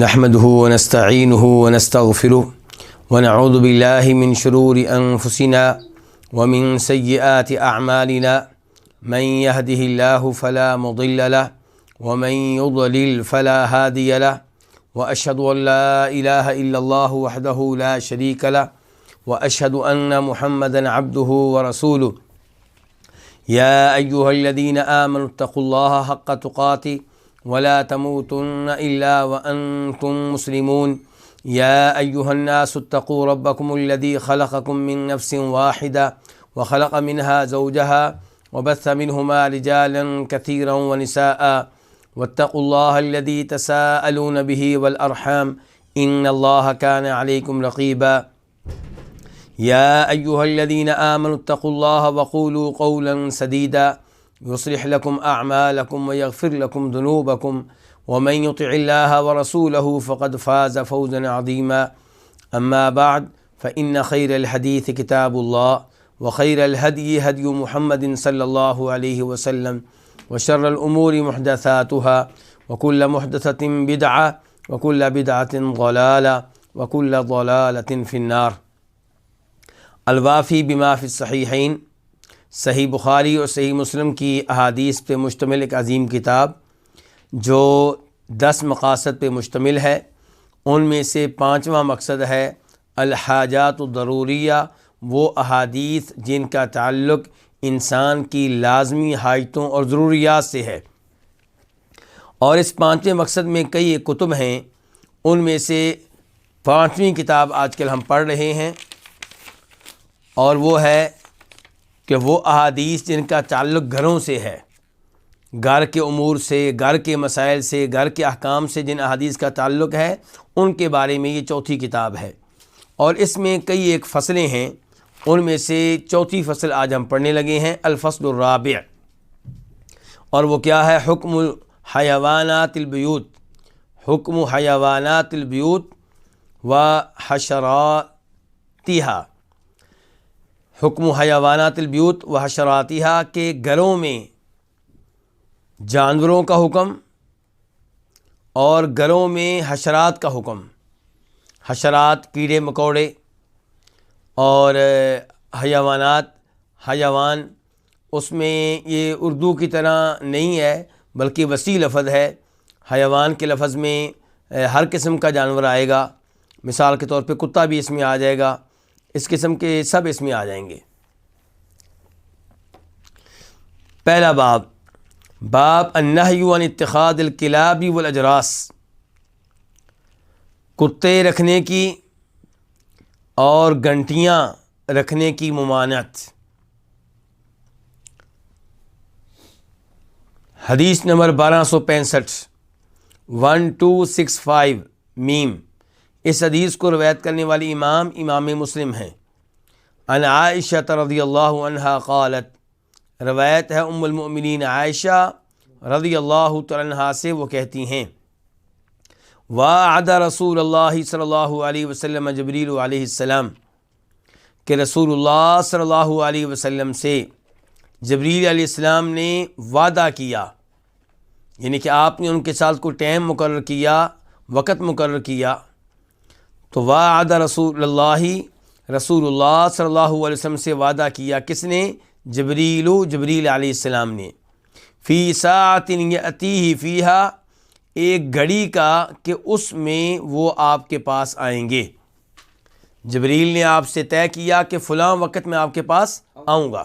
نحمده ونستعينه ونستغفره ونعوذ بالله من شرور أنفسنا ومن سيئات أعمالنا من يهده الله فلا مضل له ومن يضلل فلا هادي له وأشهد أن لا إله إلا الله وحده لا شريك له وأشهد أن محمدا عبده ورسوله يا أيها الذين آمنوا اتقوا الله حق تقاته ولا تموتن إلا وأنتم مسلمون يا أيها الناس اتقوا ربكم الذي خلقكم من نفس واحدة وخلق منها زوجها وبث منهما رجالا كثيرا ونساء واتقوا الله الذي تساءلون به والأرحام إن الله كان عليكم رقيبا يا أيها الذين آمنوا اتقوا الله وقولوا قولا سديدا يصلح لكم أعمالكم ويغفر لكم ذنوبكم ومن يطع الله ورسوله فقد فاز فوزا عظيما أما بعد فإن خير الحديث كتاب الله وخير الهدي هدي محمد صلى الله عليه وسلم وشر الأمور محدثاتها وكل محدثة بدعة وكل بدعة ضلالة وكل ضلالة في النار۔ الوافی بما فی الصحیحین، صحیح بخاری اور صحیح مسلم کی احادیث پہ مشتمل ایک عظیم کتاب جو 10 مقاصد پہ مشتمل ہے۔ ان میں سے 5واں مقصد ہے الحاجات الضروریہ، وہ احادیث جن کا تعلق انسان کی لازمی حاجتوں اور ضروریات سے ہے۔ اور اس 5ویں مقصد میں کئی ایک کتب ہیں، ان میں سے 5ویں کتاب آج کل ہم پڑھ رہے ہیں، اور وہ ہے کہ وہ احادیث جن کا تعلق گھروں سے ہے، گھر کے امور سے، گھر کے مسائل سے، گھر کے احکام سے جن احادیث کا تعلق ہے، ان کے بارے میں یہ 4تھی کتاب ہے۔ اور اس میں کئی ایک فصلیں ہیں، ان میں سے 4تھی فصل آج ہم پڑھنے لگے ہیں، الفصل الرابع، اور وہ کیا ہے؟ حکم حیوانات البیوت، حکم حیوانات البیوت و حشراتہا، حکم حیوانات البیوت و حشراتہا، کے گھروں میں جانوروں کا حکم اور گھروں میں حشرات کا حکم۔ حشرات کیڑے مکوڑے، اور حیوانات حیوان، اس میں یہ اردو کی طرح نہیں ہے بلکہ وسیع لفظ ہے۔ حیوان کے لفظ میں ہر قسم کا جانور آئے گا، مثال کے طور پہ کتا بھی اس میں آ جائے گا، اس قسم کے سب اس میں آ جائیں گے۔ پہلا باب، باب النہی عن اتخاذ الکلاب والاجراس، کتے رکھنے کی اور گھنٹیاں رکھنے کی ممانعت۔ حدیث نمبر 1265، 1265 میم۔ اس حدیث کو روایت کرنے والی امام مسلم ہیں۔ عن عائشہ رضی اللہ عنہا قالت، روایت ہے ام المؤمنین عائشہ رضی اللہ تعالی عنہا سے، وہ کہتی ہیں، وعد رسول اللہ صلی اللہ علیہ وسلم جبریل علیہ السلام، کہ رسول اللہ صلی اللہ علیہ وسلم سے جبریل علیہ السلام نے وعدہ کیا، یعنی کہ آپ نے ان کے ساتھ کوئی ٹائم مقرر کیا، وقت مقرر کیا۔ تو وعد رسول اللہ، رسول اللہ صلی اللہ علیہ وسلم سے وعدہ کیا، کس نے؟ جبریل علیہ السلام نے، فی ساعۃ یأتیہ فیہا، ایک گھڑی کا کہ اس میں وہ آپ کے پاس آئیں گے۔ جبریل نے آپ سے طے کیا کہ فلاں وقت میں آپ کے پاس آؤں گا۔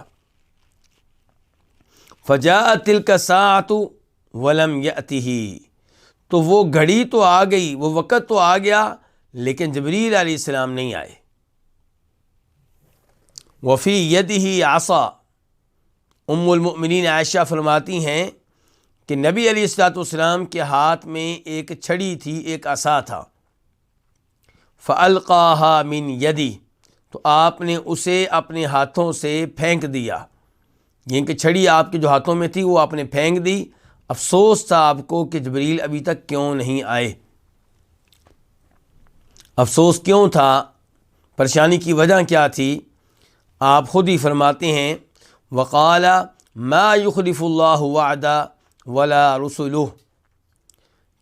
فجاءت تلک الساعۃ ولم یأتہ، تو وہ گھڑی تو آ گئی، وہ وقت تو آ گیا، لیکن جبریل علیہ السلام نہیں آئے۔ وفی یدہ عصا، ام المؤمنین عائشہ فرماتی ہیں کہ نبی علیہ الصلوۃ والسلام کے ہاتھ میں ایک چھڑی تھی، ایک عصا تھا۔ فالقاها من یدی، تو آپ نے اسے اپنے ہاتھوں سے پھینک دیا، یعنی کہ چھڑی آپ کے جو ہاتھوں میں تھی وہ آپ نے پھینک دی۔ افسوس تھا آپ کو کہ جبریل ابھی تک کیوں نہیں آئے۔ افسوس کیوں تھا؟ پریشانی کی وجہ کیا تھی؟ آپ خود ہی فرماتے ہیں، وقال ما یخلف اللہ وعدہ ولا رسلہ،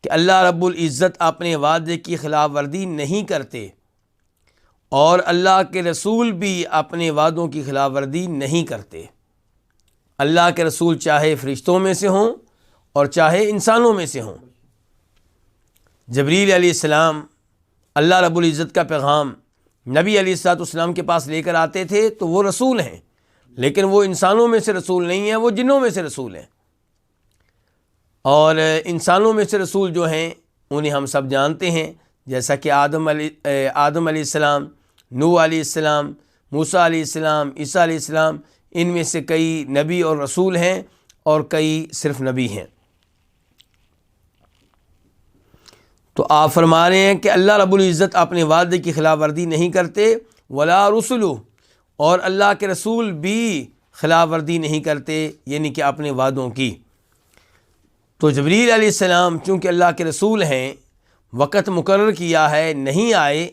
کہ اللہ رب العزت اپنے وعدے کی خلاف ورزی نہیں کرتے، اور اللہ کے رسول بھی اپنے وعدوں کی خلاف ورزی نہیں کرتے۔ اللہ کے رسول چاہے فرشتوں میں سے ہوں اور چاہے انسانوں میں سے ہوں۔ جبریل علیہ السلام اللہ رب العزت کا پیغام نبی علیہ السلام کے پاس لے کر آتے تھے، تو وہ رسول ہیں، لیکن وہ انسانوں میں سے رسول نہیں ہیں، وہ جنوں میں سے رسول ہیں۔ اور انسانوں میں سے رسول جو ہیں انہیں ہم سب جانتے ہیں، جیسا کہ آدم علیہ السلام، نوح علیہ السلام، موسیٰ علیہ السلام، عیسیٰ علیہ السلام، ان میں سے کئی نبی اور رسول ہیں اور کئی صرف نبی ہیں۔ تو آپ فرما رہے ہیں کہ اللہ رب العزت اپنے وعدے کی خلاف ورزی نہیں کرتے، ولا رسلو، اور اللہ کے رسول بھی خلاف ورزی نہیں کرتے، یعنی کہ اپنے وعدوں کی۔ تو جبریل علیہ السلام چونکہ اللہ کے رسول ہیں، وقت مقرر کیا ہے، نہیں آئے،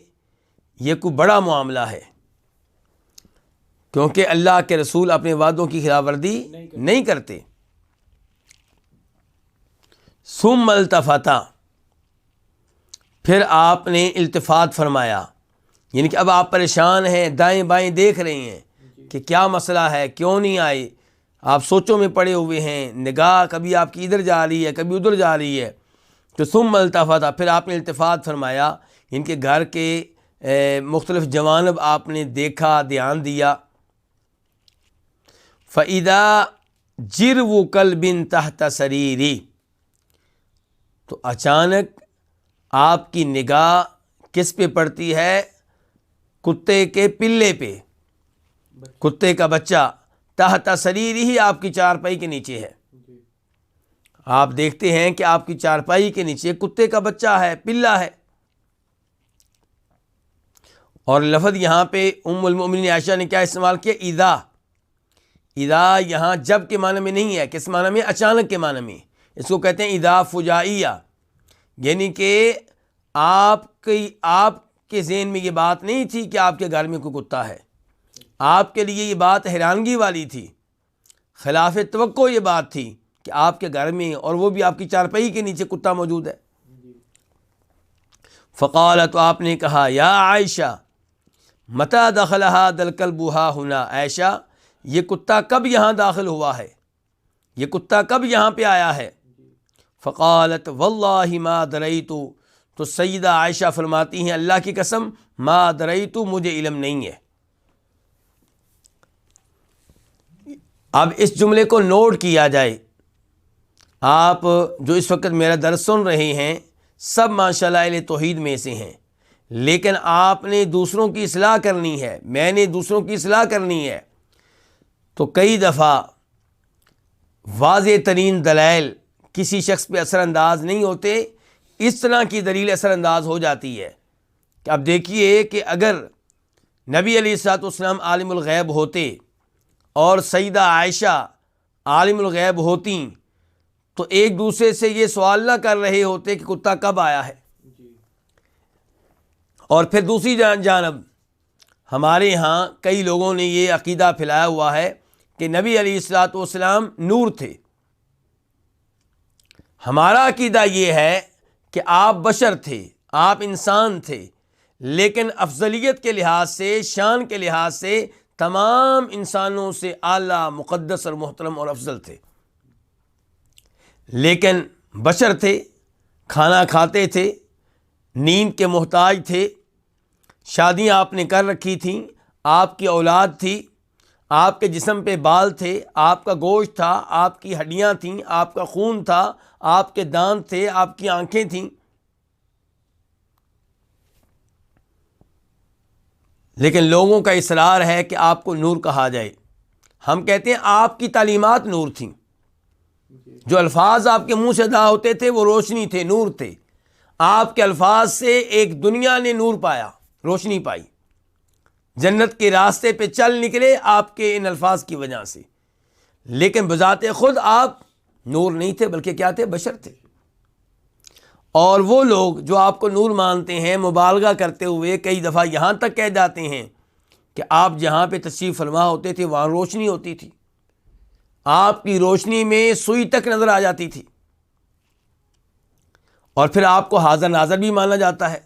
یہ کوئی بڑا معاملہ ہے، کیونکہ اللہ کے رسول اپنے وعدوں کی خلاف ورزی نہیں کرتے۔ ثم التفتا، پھر آپ نے التفات فرمایا، یعنی کہ اب آپ پریشان ہیں، دائیں بائیں دیکھ رہے ہیں کہ کیا مسئلہ ہے، کیوں نہیں آئے، آپ سوچوں میں پڑے ہوئے ہیں، نگاہ کبھی آپ کی ادھر جا رہی ہے، کبھی ادھر جا رہی ہے۔ تو ثم التفت، پھر آپ نے التفات فرمایا، ان کے گھر کے مختلف جوانب آپ نے دیکھا، دھیان دیا۔ فَإِذَا جِرْوُ كَلْبٍ تَحْتَ سَرِيرِ، تو اچانک آپ کی نگاہ کس پہ پڑتی ہے؟ کتے کے پلے پہ، کتے کا بچہ، تحت سریری، ہی آپ کی چارپائی کے نیچے ہے۔ آپ دیکھتے ہیں کہ آپ کی چارپائی کے نیچے کتے کا بچہ ہے، پلہ ہے۔ اور لفظ یہاں پہ ام المؤمنین عائشہ نے کیا استعمال کیا؟ اذا۔ اذا یہاں جب کے معنی میں نہیں ہے، کس معنی میں؟ اچانک کے معنی میں۔ اس کو کہتے ہیں اذا فجائیہ، یعنی کہ آپ کے ذہن میں یہ بات نہیں تھی کہ آپ کے گھر میں کوئی کتا ہے، آپ کے لیے یہ بات حیرانگی والی تھی، خلاف توقع یہ بات تھی کہ آپ کے گھر میں، اور وہ بھی آپ کی چارپائی کے نیچے، کتا موجود ہے۔ فقال، تو آپ نے کہا، یا عائشہ متی دخل ھذا الکلب ھا ھنا، عائشہ یہ کتا کب یہاں داخل ہوا ہے، یہ کتا کب یہاں پہ آیا ہے؟ فقالت واللہ ما دریت، تو سیدہ عائشہ فرماتی ہیں اللہ کی قسم، ما دریت، مجھے علم نہیں ہے۔ اب اس جملے کو نوٹ کیا جائے، آپ جو اس وقت میرا درس سن رہے ہیں سب ماشاءاللہ اہل توحید میں سے ہیں، لیکن آپ نے دوسروں کی اصلاح کرنی ہے، میں نے دوسروں کی اصلاح کرنی ہے، تو کئی دفعہ واضح ترین دلائل کسی شخص پہ اثر انداز نہیں ہوتے، اس طرح کی دلیل اثر انداز ہو جاتی ہے کہ اب دیکھیے کہ اگر نبی علیہ الصلوۃ والسلام عالم الغیب ہوتے اور سیدہ عائشہ عالم الغیب ہوتیں، تو ایک دوسرے سے یہ سوال نہ کر رہے ہوتے کہ کتا کب آیا ہے۔ اور پھر دوسری جانب ہمارے ہاں کئی لوگوں نے یہ عقیدہ پھیلایا ہوا ہے کہ نبی علیہ الصلوۃ والسلام نور تھے۔ ہمارا عقیدہ یہ ہے کہ آپ بشر تھے، آپ انسان تھے، لیکن افضلیت کے لحاظ سے، شان کے لحاظ سے تمام انسانوں سے اعلیٰ، مقدس اور محترم اور افضل تھے، لیکن بشر تھے، کھانا کھاتے تھے، نیند کے محتاج تھے، شادیاں آپ نے کر رکھی تھیں، آپ کی اولاد تھی، آپ کے جسم پہ بال تھے، آپ کا گوشت تھا، آپ کی ہڈیاں تھیں، آپ کا خون تھا، آپ کے دانت تھے، آپ کی آنکھیں تھیں، لیکن لوگوں کا اصرار ہے کہ آپ کو نور کہا جائے۔ ہم کہتے ہیں آپ کی تعلیمات نور تھیں، جو الفاظ آپ کے منہ سے ادا ہوتے تھے وہ روشنی تھے، نور تھے۔ آپ کے الفاظ سے ایک دنیا نے نور پایا، روشنی پائی، جنت کے راستے پہ چل نکلے آپ کے ان الفاظ کی وجہ سے، لیکن بذات خود آپ نور نہیں تھے، بلکہ کیا تھے؟ بشر تھے۔ اور وہ لوگ جو آپ کو نور مانتے ہیں، مبالغہ کرتے ہوئے کئی دفعہ یہاں تک کہہ جاتے ہیں کہ آپ جہاں پہ تشریف فرما ہوتے تھے وہاں روشنی ہوتی تھی، آپ کی روشنی میں سوئی تک نظر آ جاتی تھی، اور پھر آپ کو حاضر ناظر بھی مانا جاتا ہے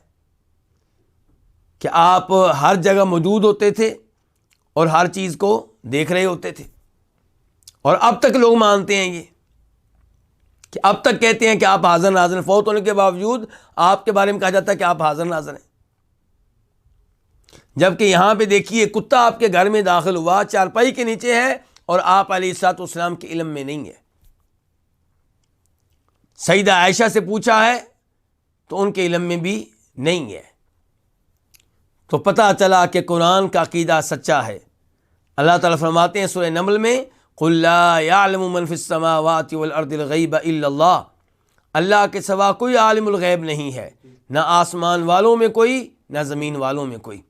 کہ آپ ہر جگہ موجود ہوتے تھے اور ہر چیز کو دیکھ رہے ہوتے تھے. اور اب تک لوگ مانتے ہیں یہ کہ اب تک کہتے ہیں کہ آپ حاضر ناظر ہیں. فوت ہونے کے باوجود آپ کے بارے میں کہا جاتا ہے کہ آپ حاضر ناظر ہیں. جبکہ یہاں پہ دیکھیے کتا آپ کے گھر میں داخل ہوا, چارپائی کے نیچے ہے, اور آپ علیہ الصلوۃ والسلام کے علم میں نہیں ہے. سیدہ عائشہ سے پوچھا ہے تو ان کے علم میں بھی نہیں ہے. تو پتہ چلا کہ قرآن کا عقیدہ سچا ہے. اللہ تعالیٰ فرماتے ہیں سورہ نمل میں, قُلْ لَا يَعْلَمُ مَنْ فِي السَّمَاوَاتِ وَالْأَرْضِ الْغَيْبَ إِلَّا اللَّهُ. اللہ کے سوا کوئی عالم الغیب نہیں ہے, نہ آسمان والوں میں کوئی, نہ زمین والوں میں کوئی.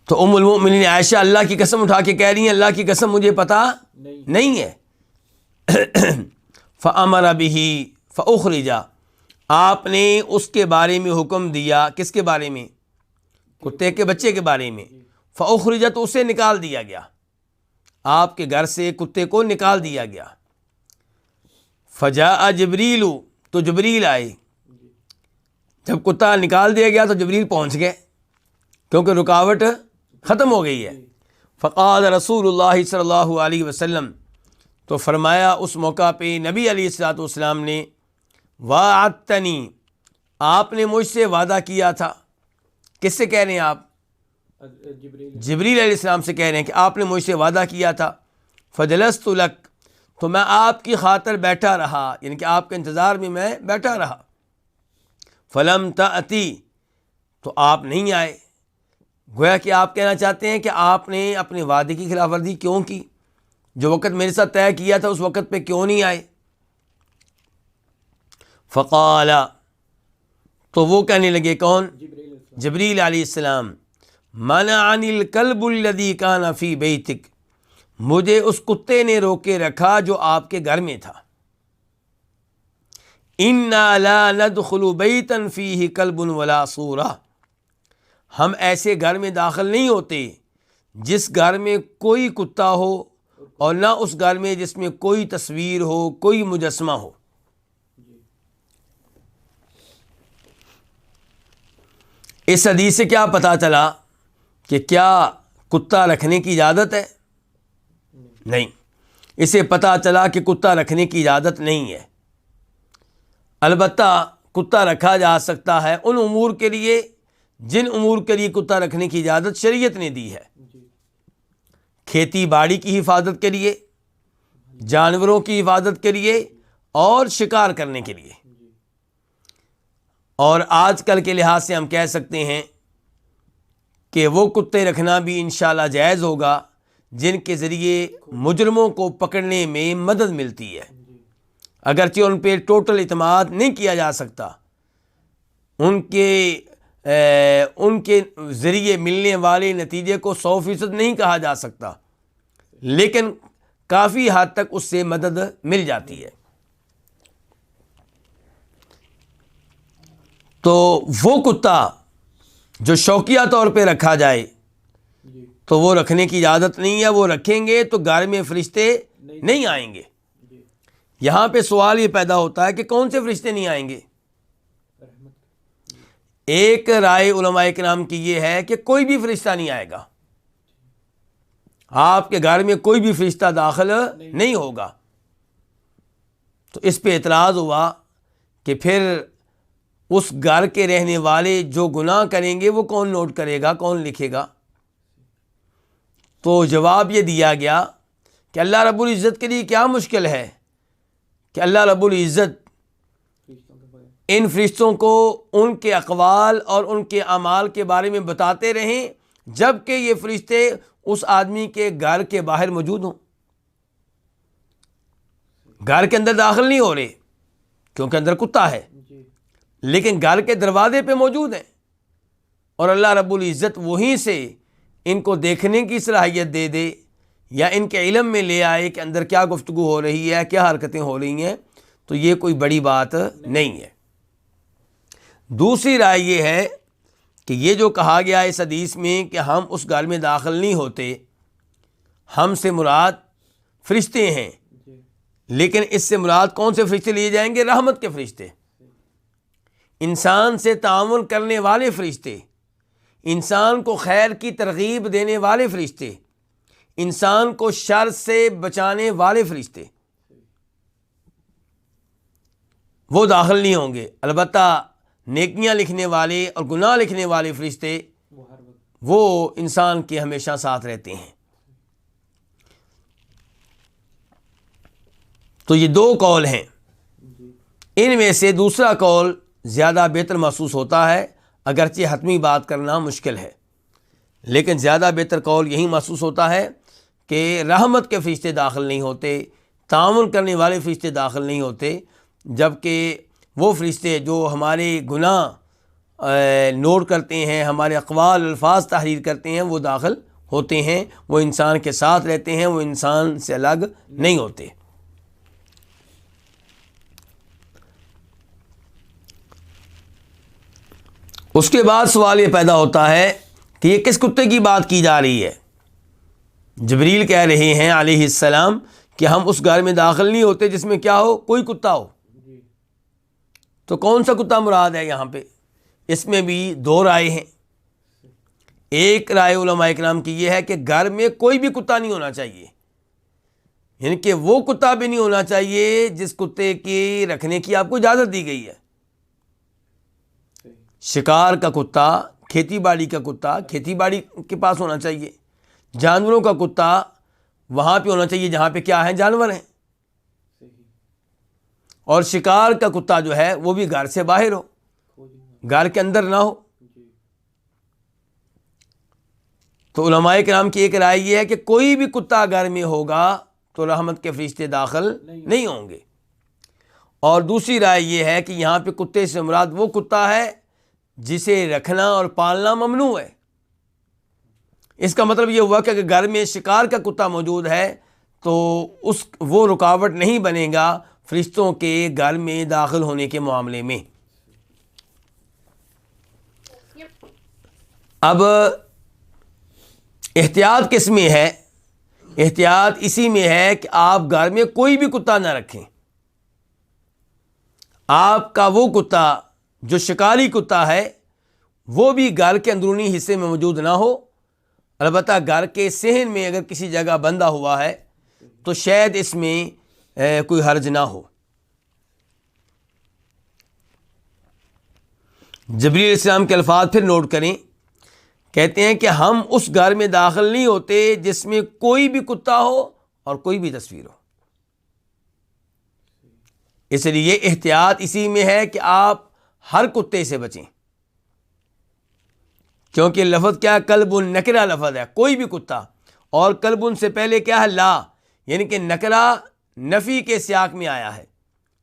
تو ام المؤمنین عائشہ اللہ کی قسم اٹھا کے کہہ رہی ہیں اللہ کی قسم مجھے پتا نہیں ہے. فَأَمَرَ بِهِ فَأُخْرِجَ, آپ نے اس کے بارے میں حکم دیا. کس کے بارے میں؟ کتے کے بچے کے بارے میں. فَأُخْرِجَ, تو اسے نکال دیا گیا, آپ کے گھر سے کتے کو نکال دیا گیا. فَجَاءَ جِبْرِيلُ, تو جبریل آئے. جب کتا نکال دیا گیا تو جبریل پہنچ گئے کیونکہ رکاوٹ ختم ہو گئی ہے. فقال رسول اللہ صلی اللہ علیہ وسلم, تو فرمایا اس موقع پہ نبی علیہ الصلوۃ والسلام نے, وعدتنی, آپ نے مجھ سے وعدہ کیا تھا. کس سے کہہ رہے ہیں آپ؟ جبریل علیہ السلام سے کہہ رہے ہیں کہ آپ نے مجھ سے وعدہ کیا تھا. فجلست لک, تو میں آپ کی خاطر بیٹھا رہا, یعنی کہ آپ کے انتظار میں بیٹھا رہا. فلم تأتی, تو آپ نہیں آئے. گویا کہ آپ کہنا چاہتے ہیں کہ آپ نے اپنے وعدے کی خلاف ورزی کیوں کی؟ جو وقت میرے ساتھ طے کیا تھا اس وقت پہ کیوں نہیں آئے؟ فقال, تو وہ کہنے لگے, کون؟ جبریل علیہ السلام, منعنی الکلب الذی کان فی بیتک, مجھے اس کتے نے روکے رکھا جو آپ کے گھر میں تھا. انا لا ندخل بیتا فیہ کلب ولا صورہ, ہم ایسے گھر میں داخل نہیں ہوتے جس گھر میں کوئی کتا ہو اور نہ اس گھر میں جس میں کوئی تصویر ہو, کوئی مجسمہ ہو. اس حدیث سے کیا پتہ چلا کہ کیا کتا رکھنے کی اجازت ہے؟ نہیں. اسے پتہ چلا کہ کتا رکھنے کی اجازت نہیں ہے. البتہ کتا رکھا جا سکتا ہے ان امور کے لیے جن امور کے لیے کتا رکھنے کی اجازت شریعت نے دی ہے. کھیتی باڑی کی حفاظت کے لیے, جانوروں کی حفاظت کے لیے, اور شکار کرنے کے لیے. اور آج کل کے لحاظ سے ہم کہہ سکتے ہیں کہ وہ کتے رکھنا بھی انشاءاللہ جائز ہوگا جن کے ذریعے مجرموں کو پکڑنے میں مدد ملتی ہے. اگرچہ ان پہ ٹوٹل اعتماد نہیں کیا جا سکتا, ان کے ذریعے ملنے والے نتیجے کو 100% نہیں کہا جا سکتا, لیکن کافی حد تک اس سے مدد مل جاتی ہے. تو وہ کتا جو شوقیہ طور پہ رکھا جائے تو وہ رکھنے کی اجازت نہیں ہے. وہ رکھیں گے تو گھر میں فرشتے نہیں آئیں گے. یہاں پہ سوال یہ پیدا ہوتا ہے کہ کون سے فرشتے نہیں آئیں گے؟ ایک رائے علماء کرام کی یہ ہے کہ کوئی بھی فرشتہ نہیں آئے گا. آپ کے گھر میں کوئی بھی فرشتہ داخل نہیں ہوگا. تو اس پہ اعتراض ہوا کہ پھر اس گھر کے رہنے والے جو گناہ کریں گے وہ کون نوٹ کرے گا, کون لکھے گا؟ تو جواب یہ دیا گیا کہ اللہ رب العزت کے لیے کیا مشکل ہے کہ اللہ رب العزت ان فرشتوں کو ان کے اقوال اور ان کے اعمال کے بارے میں بتاتے رہیں جب کہ یہ فرشتے اس آدمی کے گھر کے باہر موجود ہوں. گھر کے اندر داخل نہیں ہو رہے کیونکہ اندر کتا ہے, لیکن گھر کے دروازے پہ موجود ہیں, اور اللہ رب العزت وہیں سے ان کو دیکھنے کی صلاحیت دے دے یا ان کے علم میں لے آئے کہ اندر کیا گفتگو ہو رہی ہے, کیا حرکتیں ہو رہی ہیں, تو یہ کوئی بڑی بات نہیں ہے. دوسری رائے یہ ہے کہ یہ جو کہا گیا اس حدیث میں کہ ہم اس گھر میں داخل نہیں ہوتے, ہم سے مراد فرشتے ہیں، لیکن اس سے مراد کون سے فرشتے لیے جائیں گے؟ رحمت کے فرشتے، انسان سے تعاون کرنے والے فرشتے، انسان کو خیر کی ترغیب دینے والے فرشتے، انسان کو شر سے بچانے والے فرشتے، وہ داخل نہیں ہوں گے۔ البتہ نیکیاں لکھنے والے اور گناہ لکھنے والے فرشتے وہ انسان کے ہمیشہ ساتھ رہتے ہیں۔ تو یہ دو قول ہیں، ان میں سے دوسرا قول زیادہ بہتر محسوس ہوتا ہے، اگرچہ حتمی بات کرنا مشکل ہے، لیکن زیادہ بہتر قول یہی محسوس ہوتا ہے کہ رحمت کے فرشتے داخل نہیں ہوتے، تعاون کرنے والے فرشتے داخل نہیں ہوتے، جبکہ وہ فرشتے جو ہمارے گناہ نوٹ کرتے ہیں، ہمارے اقوال الفاظ تحریر کرتے ہیں، وہ داخل ہوتے ہیں، وہ انسان کے ساتھ رہتے ہیں، وہ انسان سے الگ نہیں ہوتے۔ اس کے بعد سوال یہ پیدا ہوتا ہے کہ یہ کس کتے کی بات کی جا رہی ہے؟ جبریل کہہ رہے ہیں علیہ السلام کہ ہم اس گھر میں داخل نہیں ہوتے جس میں کیا ہو؟ کوئی کتا ہو۔ تو کون سا کتا مراد ہے یہاں پہ؟ اس میں بھی دو رائے ہیں۔ ایک رائے علماء اکرام کی یہ ہے کہ گھر میں کوئی بھی کتا نہیں ہونا چاہیے، یعنی کہ وہ کتا بھی نہیں ہونا چاہیے جس کتے کی رکھنے کی آپ کو اجازت دی گئی ہے۔ شکار کا کتا، کھیتی باڑی کا کتا کھیتی باڑی کے پاس ہونا چاہیے، جانوروں کا کتا وہاں پہ ہونا چاہیے جہاں پہ کیا ہے؟ جانور ہیں۔ اور شکار کا کتا جو ہے وہ بھی گھر سے باہر ہو، گھر کے اندر نہ ہو۔ تو علماء کرام کی ایک رائے یہ ہے کہ کوئی بھی کتا گھر میں ہوگا تو رحمت کے فرشتے داخل نہیں ہوں گے۔ اور دوسری رائے یہ ہے کہ یہاں پہ کتے سے مراد وہ کتا ہے جسے رکھنا اور پالنا ممنوع ہے۔ اس کا مطلب یہ ہوا کہ اگر گھر میں شکار کا کتا موجود ہے تو وہ رکاوٹ نہیں بنے گا فرشتوں کے گھر میں داخل ہونے کے معاملے میں۔ اب احتیاط کس میں ہے؟ احتیاط اسی میں ہے کہ آپ گھر میں کوئی بھی کتا نہ رکھیں۔ آپ کا وہ کتا جو شکاری کتا ہے وہ بھی گھر کے اندرونی حصے میں موجود نہ ہو، البتہ گھر کے صحن میں اگر کسی جگہ بندھا ہوا ہے تو شاید اس میں کوئی حرج نہ ہو۔ جبریل علیہ السلام کے الفاظ پھر نوٹ کریں، کہتے ہیں کہ ہم اس گھر میں داخل نہیں ہوتے جس میں کوئی بھی کتا ہو اور کوئی بھی تصویر ہو۔ اس لیے احتیاط اسی میں ہے کہ آپ ہر کتے سے بچیں، کیونکہ لفظ کیا ہے؟ کلب نکرہ لفظ ہے، کوئی بھی کتا، اور کلب سے پہلے کیا ہے؟ لا، یعنی کہ نکرہ نفی کے سیاق میں آیا ہے،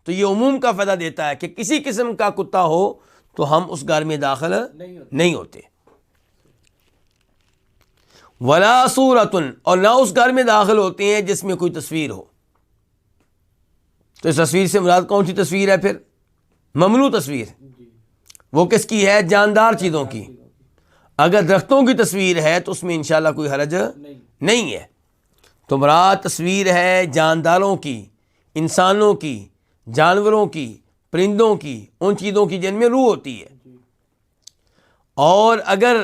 تو یہ عموم کا فائدہ دیتا ہے کہ کسی قسم کا کتا ہو تو ہم اس گھر میں داخل نہیں ہوتے۔ ولا صورتن، اور نہ اس گھر میں داخل ہوتے ہیں جس میں کوئی تصویر ہو۔ تو اس تصویر سے مراد کون سی تصویر ہے پھر؟ ممنوع تصویر۔ وہ کس کی ہے؟ جاندار چیزوں کی۔ اگر درختوں کی تصویر ہے تو اس میں انشاءاللہ کوئی حرج نہیں ہے۔ تو مراد تصویر ہے جانداروں کی، انسانوں کی، جانوروں کی، پرندوں کی، ان چیزوں کی جن میں روح ہوتی ہے۔ اور اگر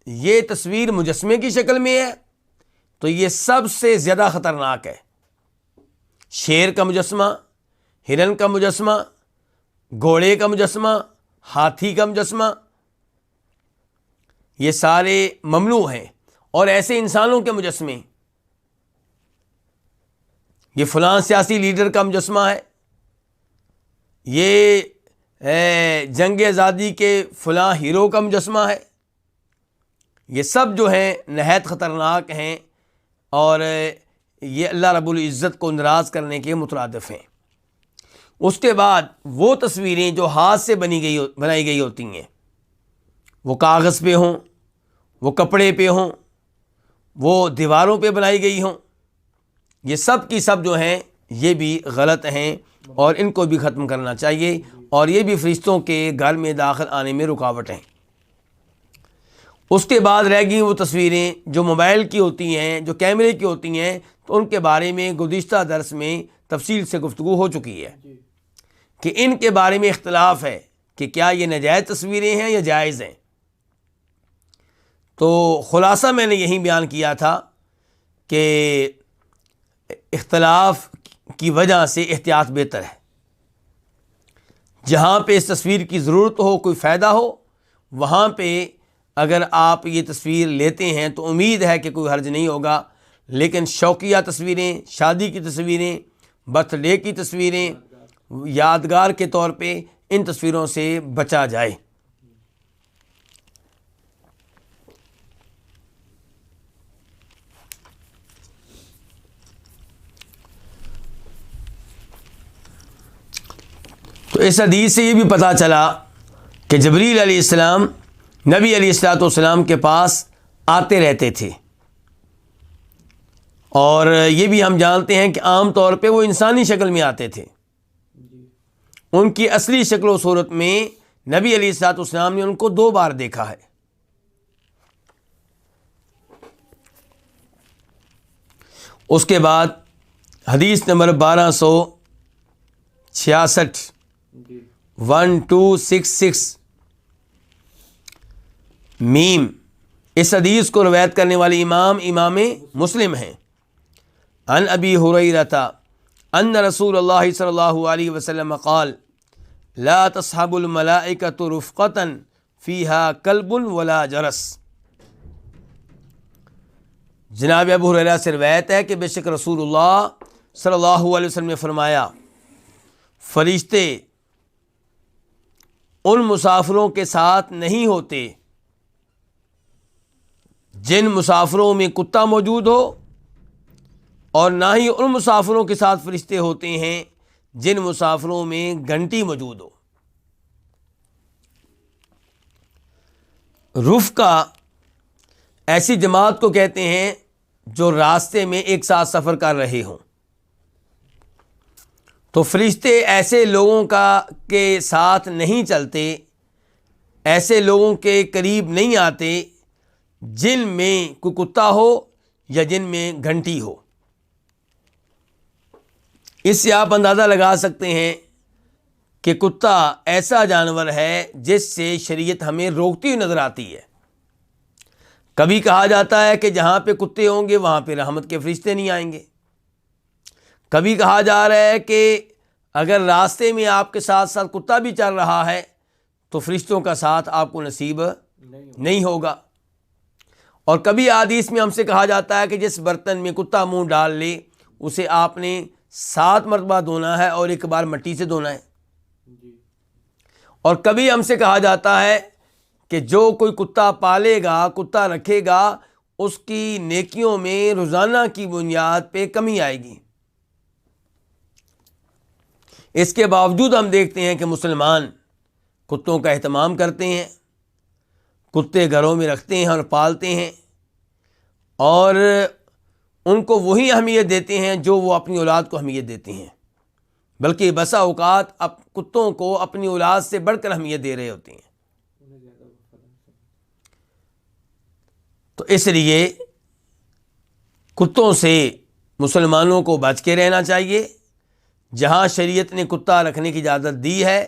یہ تصویر مجسمے کی شکل میں ہے تو یہ سب سے زیادہ خطرناک ہے۔ شیر کا مجسمہ، ہرن کا مجسمہ، گھوڑے کا مجسمہ، ہاتھی کا مجسمہ، یہ سارے ممنوع ہیں۔ اور ایسے انسانوں کے مجسمے، یہ فلاں سیاسی لیڈر کا مجسمہ ہے، یہ جنگ آزادی کے فلاں ہیرو کا مجسمہ ہے، یہ سب جو ہیں نہایت خطرناک ہیں اور یہ اللہ رب العزت کو ناراض کرنے کے مترادف ہیں۔ اس کے بعد وہ تصویریں جو ہاتھ سے بنائی گئی ہوتی ہیں، وہ کاغذ پہ ہوں، وہ کپڑے پہ ہوں، وہ دیواروں پہ بنائی گئی ہوں، یہ سب کی سب جو ہیں یہ بھی غلط ہیں اور ان کو بھی ختم کرنا چاہیے، اور یہ بھی فرشتوں کے گھر میں داخل آنے میں رکاوٹ ہیں۔ اس کے بعد رہ گئی وہ تصویریں جو موبائل کی ہوتی ہیں، جو کیمرے کی ہوتی ہیں، تو ان کے بارے میں گزشتہ درس میں تفصیل سے گفتگو ہو چکی ہے کہ ان کے بارے میں اختلاف ہے کہ کیا یہ ناجائز تصویریں ہیں یا جائز ہیں. تو خلاصہ میں نے یہی بیان کیا تھا کہ اختلاف کی وجہ سے احتیاط بہتر ہے. جہاں پہ اس تصویر کی ضرورت ہو، کوئی فائدہ ہو، وہاں پہ اگر آپ یہ تصویر لیتے ہیں تو امید ہے کہ کوئی حرج نہیں ہوگا. لیکن شوقیہ تصویریں، شادی کی تصویریں، برتھ ڈے کی تصویریں، یادگار کے طور پہ ان تصویروں سے بچا جائے. تو اس حدیث سے یہ بھی پتہ چلا کہ جبریل علیہ السلام نبی علیہ الصلوۃ والسلام کے پاس آتے رہتے تھے، اور یہ بھی ہم جانتے ہیں کہ عام طور پہ وہ انسانی شکل میں آتے تھے. ان کی اصلی شکل و صورت میں نبی علیہ الصلوۃ والسلام نے ان کو 2 بار دیکھا ہے. اس کے بعد حدیث نمبر 1266 1266 میم، اس حدیث کو روایت کرنے والے امام مسلم ہیں. عن ابی ہریرہ ان رسول اللہ صلی اللہ علیہ وسلم قال لا تصحب الملائکۃ رفقۃ فیہا کلب ولا جرس. جناب ابو ہریرہ سے روایت ہے کہ بے شک رسول اللہ صلی اللہ علیہ وسلم نے فرمایا، فرشتے ان مسافروں کے ساتھ نہیں ہوتے جن مسافروں میں کتا موجود ہو، اور نہ ہی ان مسافروں کے ساتھ فرشتے ہوتے ہیں جن مسافروں میں گھنٹی موجود ہو. رفقہ ایسی جماعت کو کہتے ہیں جو راستے میں ایک ساتھ سفر کر رہے ہوں. تو فرشتے ایسے لوگوں کے ساتھ نہیں چلتے، ایسے لوگوں کے قریب نہیں آتے جن میں کوئی کتا ہو یا جن میں گھنٹی ہو. اس سے آپ اندازہ لگا سکتے ہیں کہ کتا ایسا جانور ہے جس سے شریعت ہمیں روکتی ہوئی نظر آتی ہے. کبھی کہا جاتا ہے کہ جہاں پہ کتے ہوں گے وہاں پہ رحمت کے فرشتے نہیں آئیں گے. کبھی کہا جا رہا ہے کہ اگر راستے میں آپ کے ساتھ ساتھ کتا بھی چل رہا ہے تو فرشتوں کا ساتھ آپ کو نصیب نہیں ہوگا. اور کبھی حدیث میں ہم سے کہا جاتا ہے کہ جس برتن میں کتا منہ ڈال لے اسے آپ نے 7 مرتبہ دھونا ہے اور 1 بار مٹی سے دھونا ہے. اور کبھی ہم سے کہا جاتا ہے کہ جو کوئی کتا پالے گا، کتا رکھے گا، اس کی نیکیوں میں روزانہ کی بنیاد پہ کمی آئے گی. اس کے باوجود ہم دیکھتے ہیں کہ مسلمان کتوں کا اہتمام کرتے ہیں، کتے گھروں میں رکھتے ہیں اور پالتے ہیں، اور ان کو وہی اہمیت دیتے ہیں جو وہ اپنی اولاد کو اہمیت دیتے ہیں، بلکہ بسا اوقات کتوں کو اپنی اولاد سے بڑھ کر اہمیت دے رہے ہوتے ہیں. تو اس لیے کتوں سے مسلمانوں کو بچ کے رہنا چاہیے. جہاں شریعت نے کتا رکھنے کی اجازت دی ہے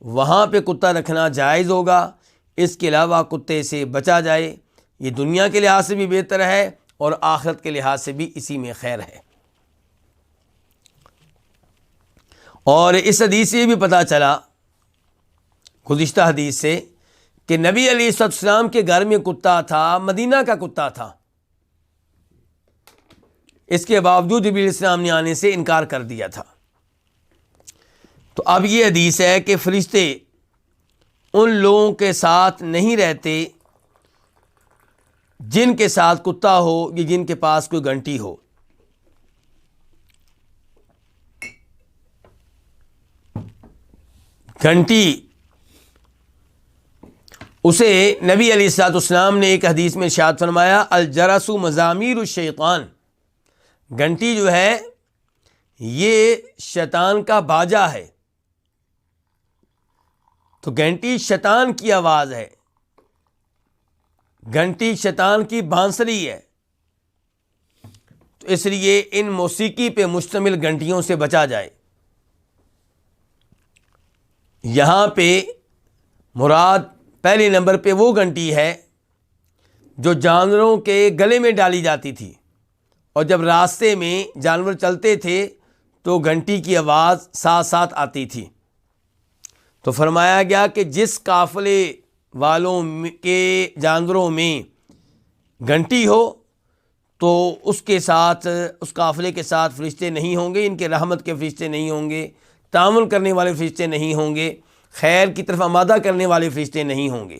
وہاں پہ کتا رکھنا جائز ہوگا. اس کے علاوہ کتے سے بچا جائے، یہ دنیا کے لحاظ سے بھی بہتر ہے اور آخرت کے لحاظ سے بھی اسی میں خیر ہے. اور اس حدیث سے بھی پتہ چلا، گزشتہ حدیث سے، کہ نبی علیہ السلام کے گھر میں کتا تھا، مدینہ کا کتا تھا. اس کے باوجود نبی علیہ السلام نے آنے سے انکار کر دیا تھا. تو اب یہ حدیث ہے کہ فرشتے ان لوگوں کے ساتھ نہیں رہتے جن کے ساتھ کتا ہو یا جن کے پاس کوئی گھنٹی ہو. گھنٹی اسے نبی علیہ الصلوۃ والسلام نے ایک حدیث میں ارشاد فرمایا، الجرس مزامیر الشیطان. گھنٹی جو ہے یہ شیطان کا باجا ہے. تو گھنٹی شیطان کی آواز ہے، گھنٹی شیطان کی بانسری ہے. تو تو اس لیے ان موسیقی پہ مشتمل گھنٹیوں سے بچا جائے۔ یہاں پہ مراد پہلے نمبر پہ وہ گھنٹی ہے جو جانوروں کے گلے میں ڈالی جاتی تھی، اور جب راستے میں جانور چلتے تھے تو گھنٹی کی آواز ساتھ ساتھ آتی تھی۔ تو فرمایا گیا کہ جس قافلے والوں کے جانوروں میں گھنٹی ہو تو اس کے ساتھ، اس قافلے کے ساتھ فرشتے نہیں ہوں گے، ان کے رحمت کے فرشتے نہیں ہوں گے، تعامل کرنے والے فرشتے نہیں ہوں گے، خیر کی طرف آمادہ کرنے والے فرشتے نہیں ہوں گے۔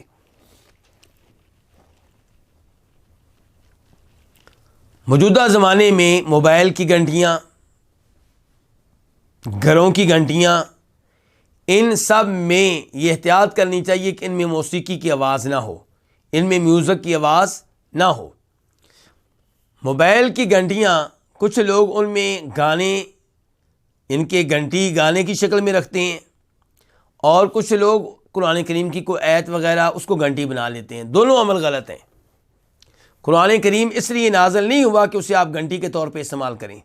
موجودہ زمانے میں موبائل کی گھنٹیاں، گھروں کی گھنٹیاں، ان سب میں یہ احتیاط کرنی چاہیے کہ ان میں موسیقی کی آواز نہ ہو، ان میں میوزک کی آواز نہ ہو۔ موبائل کی گھنٹیاں کچھ لوگ ان میں گانے، ان کے گھنٹی گانے کی شکل میں رکھتے ہیں، اور کچھ لوگ قرآن کریم کی کوئی آیت وغیرہ اس کو گھنٹی بنا لیتے ہیں۔ دونوں عمل غلط ہیں۔ قرآن کریم اس لیے نازل نہیں ہوا کہ اسے آپ گھنٹی کے طور پہ استعمال کریں،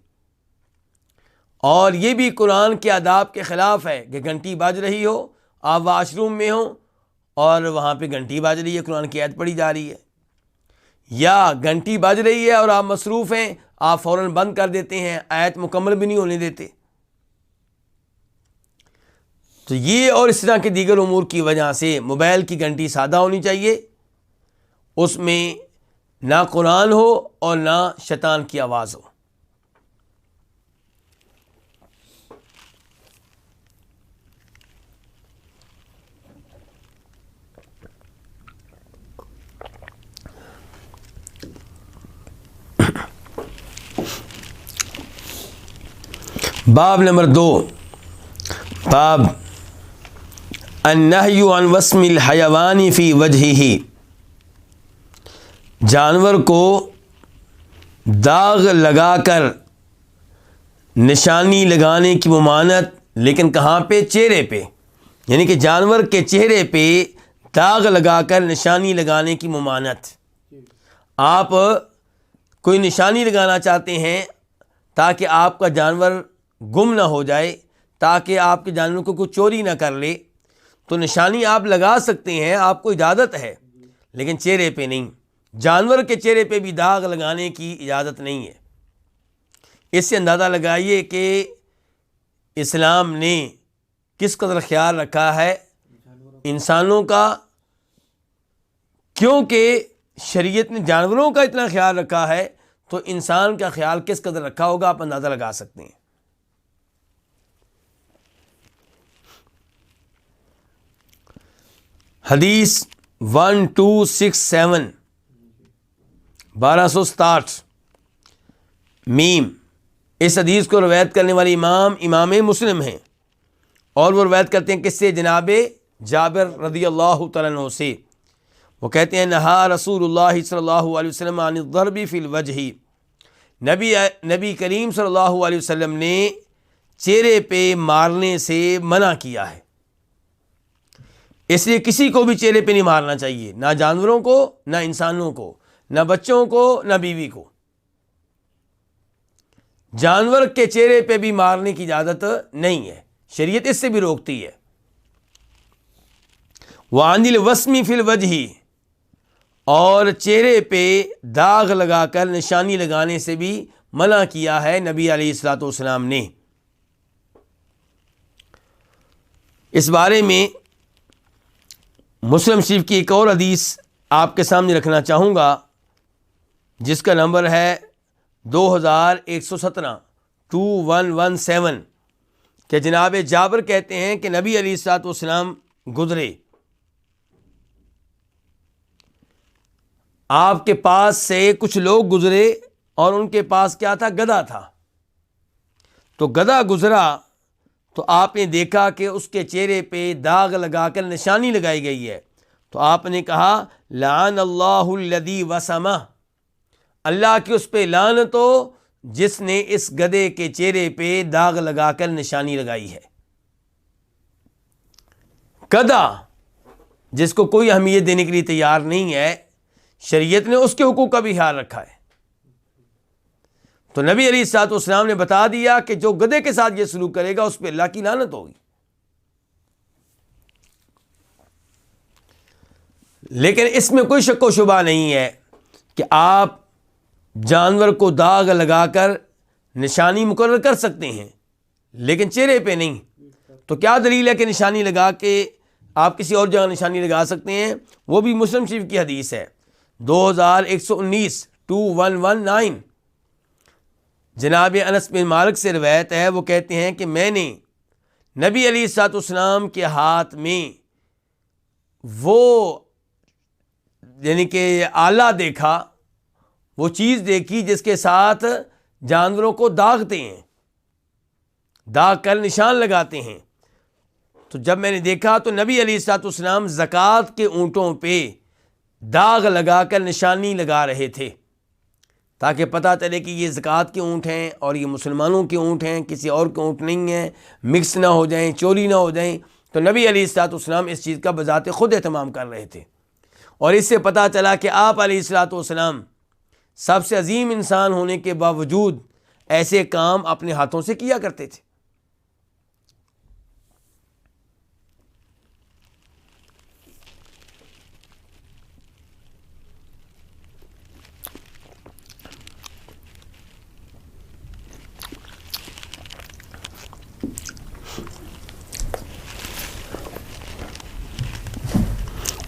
اور یہ بھی قرآن کے آداب کے خلاف ہے کہ گھنٹی بج رہی ہو، آپ واش روم میں ہوں اور وہاں پہ گھنٹی بج رہی ہے، قرآن کی آیت پڑھی جا رہی ہے، یا گھنٹی بج رہی ہے اور آپ مصروف ہیں، آپ فوراً بند کر دیتے ہیں، آیت مکمل بھی نہیں ہونے دیتے۔ تو یہ اور اس طرح کے دیگر امور کی وجہ سے موبائل کی گھنٹی سادہ ہونی چاہیے، اس میں نہ قرآن ہو اور نہ شیطان کی آواز ہو۔ باب نمبر 2، باب النہی عن وسم الحیوان فی وجہہ، جانور کو داغ لگا کر نشانی لگانے کی ممانعت، لیکن کہاں پہ؟ چہرے پہ، یعنی کہ جانور کے چہرے پہ داغ لگا کر نشانی لگانے کی ممانعت۔ آپ کوئی نشانی لگانا چاہتے ہیں تاکہ آپ کا جانور گم نہ ہو جائے، تاکہ آپ کے جانور کو کوئی چوری نہ کر لے، تو نشانی آپ لگا سکتے ہیں، آپ کو اجازت ہے، لیکن چہرے پہ نہیں۔ جانور کے چہرے پہ بھی داغ لگانے کی اجازت نہیں ہے۔ اس سے اندازہ لگائیے کہ اسلام نے کس قدر خیال رکھا ہے انسانوں کا، کیونکہ شریعت نے جانوروں کا اتنا خیال رکھا ہے تو انسان کا خیال کس قدر رکھا ہوگا آپ اندازہ لگا سکتے ہیں۔ حدیث 1267 1267 میم، اس حدیث کو روایت کرنے والے امام مسلم ہیں، اور وہ روایت کرتے ہیں کس سے؟ جناب جابر رضی اللہ تعالیٰ عنہ سے۔ وہ کہتے ہیں نہا رسول اللہ صلی اللہ علیہ وسلم عن الضرب فی الوجہ، نبی کریم صلی اللہ علیہ وسلم نے چہرے پہ مارنے سے منع کیا ہے۔ اس لیے کسی کو بھی چہرے پہ نہیں مارنا چاہیے، نہ جانوروں کو، نہ انسانوں کو، نہ بچوں کو، نہ بیوی کو۔ جانور کے چہرے پہ بھی مارنے کی اجازت نہیں ہے، شریعت اس سے بھی روکتی ہے۔ وعن الوسم فی الوجہ، اور چہرے پہ داغ لگا کر نشانی لگانے سے بھی منع کیا ہے نبی علیہ الصلوۃ والسلام نے۔ اس بارے میں مسلم شریف کی ایک اور حدیث آپ کے سامنے رکھنا چاہوں گا، جس کا نمبر ہے 2117 2117، کہ جناب جابر کہتے ہیں کہ نبی علیہ الصلوۃ والسلام گزرے، آپ کے پاس سے کچھ لوگ گزرے، اور ان کے پاس کیا تھا؟ گدھا تھا۔ تو گدھا گزرا تو آپ نے دیکھا کہ اس کے چہرے پہ داغ لگا کر نشانی لگائی گئی ہے، تو آپ نے کہا لعن اللہ الذی وسمہ، اللہ کی اس پہ لعنت ہو جس نے اس گدھے کے چہرے پہ داغ لگا کر نشانی لگائی ہے۔ گدھا جس کو کوئی اہمیت دینے کے لیے تیار نہیں ہے، شریعت نے اس کے حقوق کا بھی خیال رکھا ہے۔ تو نبی علیہ الصلوۃ والسلام نے بتا دیا کہ جو گدھے کے ساتھ یہ سلوک کرے گا اس پہ اللہ کی لعنت ہوگی. لیکن اس میں کوئی شک و شبہ نہیں ہے کہ آپ جانور کو داغ لگا کر نشانی مقرر کر سکتے ہیں لیکن چہرے پہ نہیں. تو کیا دلیل ہے کہ نشانی لگا کے آپ کسی اور جگہ نشانی لگا سکتے ہیں؟ وہ بھی مسلم شریف کی حدیث ہے 2119 جناب انس بن مالک سے روایت ہے. وہ کہتے ہیں کہ میں نے نبی علیہ الصلوۃ والسلام کے ہاتھ میں وہ یعنی کہ آلہ دیکھا، وہ چیز دیکھی جس کے ساتھ جانوروں کو داغتے ہیں، داغ کر نشان لگاتے ہیں. تو جب میں نے دیکھا تو نبی علیہ الصلوۃ والسلام زکوٰۃ کے اونٹوں پہ داغ لگا کر نشانی لگا رہے تھے تاکہ پتہ چلے کہ یہ زکوٰۃ کے اونٹ ہیں اور یہ مسلمانوں کے اونٹ ہیں، کسی اور کے اونٹ نہیں ہیں، مکس نہ ہو جائیں، چوری نہ ہو جائیں. تو نبی علیہ الصلوۃ والسلام اس چیز کا بذات خود اہتمام کر رہے تھے. اور اس سے پتہ چلا کہ آپ علیہ الصلوۃ والسلام سب سے عظیم انسان ہونے کے باوجود ایسے کام اپنے ہاتھوں سے کیا کرتے تھے.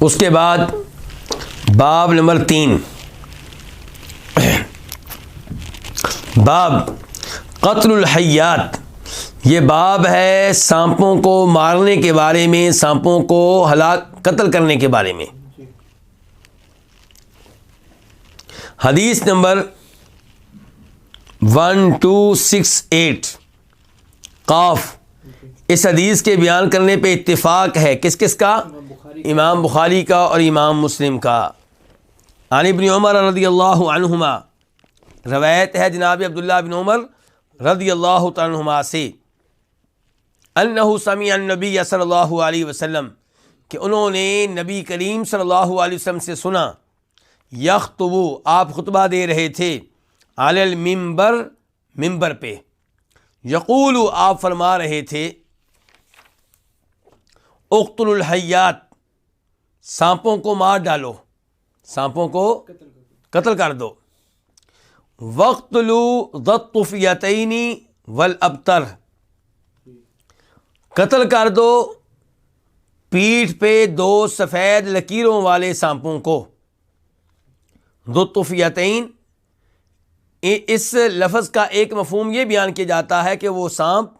اس کے بعد باب نمبر 3، باب قتل الحیات. یہ باب ہے سانپوں کو مارنے کے بارے میں، سانپوں کو قتل کرنے کے بارے میں. حدیث نمبر 1268 قاف. اس حدیث کے بیان کرنے پہ اتفاق ہے کس کس کا؟ امام بخاری کا اور امام مسلم کا. عن ابن عمر رضی اللہ عنہما، روایت ہے جناب عبداللہ بن عمر رضی اللہ تعالی عنہما سے، انہ سمع النبی صلی اللہ علیہ وسلم، کہ انہوں نے نبی کریم صلی اللہ علیہ وسلم سے سنا، یخطب، آپ خطبہ دے رہے تھے، علی المنبر، ممبر پہ، یقول، آپ فرما رہے تھے، اقتل الحیات، سانپوں کو مار ڈالو، سانپوں کو قتل کر دو. وقتلوا ذی الطفیلتین والابتر، قتل کر دو پیٹھ پہ 2 سفید لکیروں والے سانپوں کو. ذی الطفیلتین، اس لفظ کا ایک مفہوم یہ بیان کیا جاتا ہے کہ وہ سانپ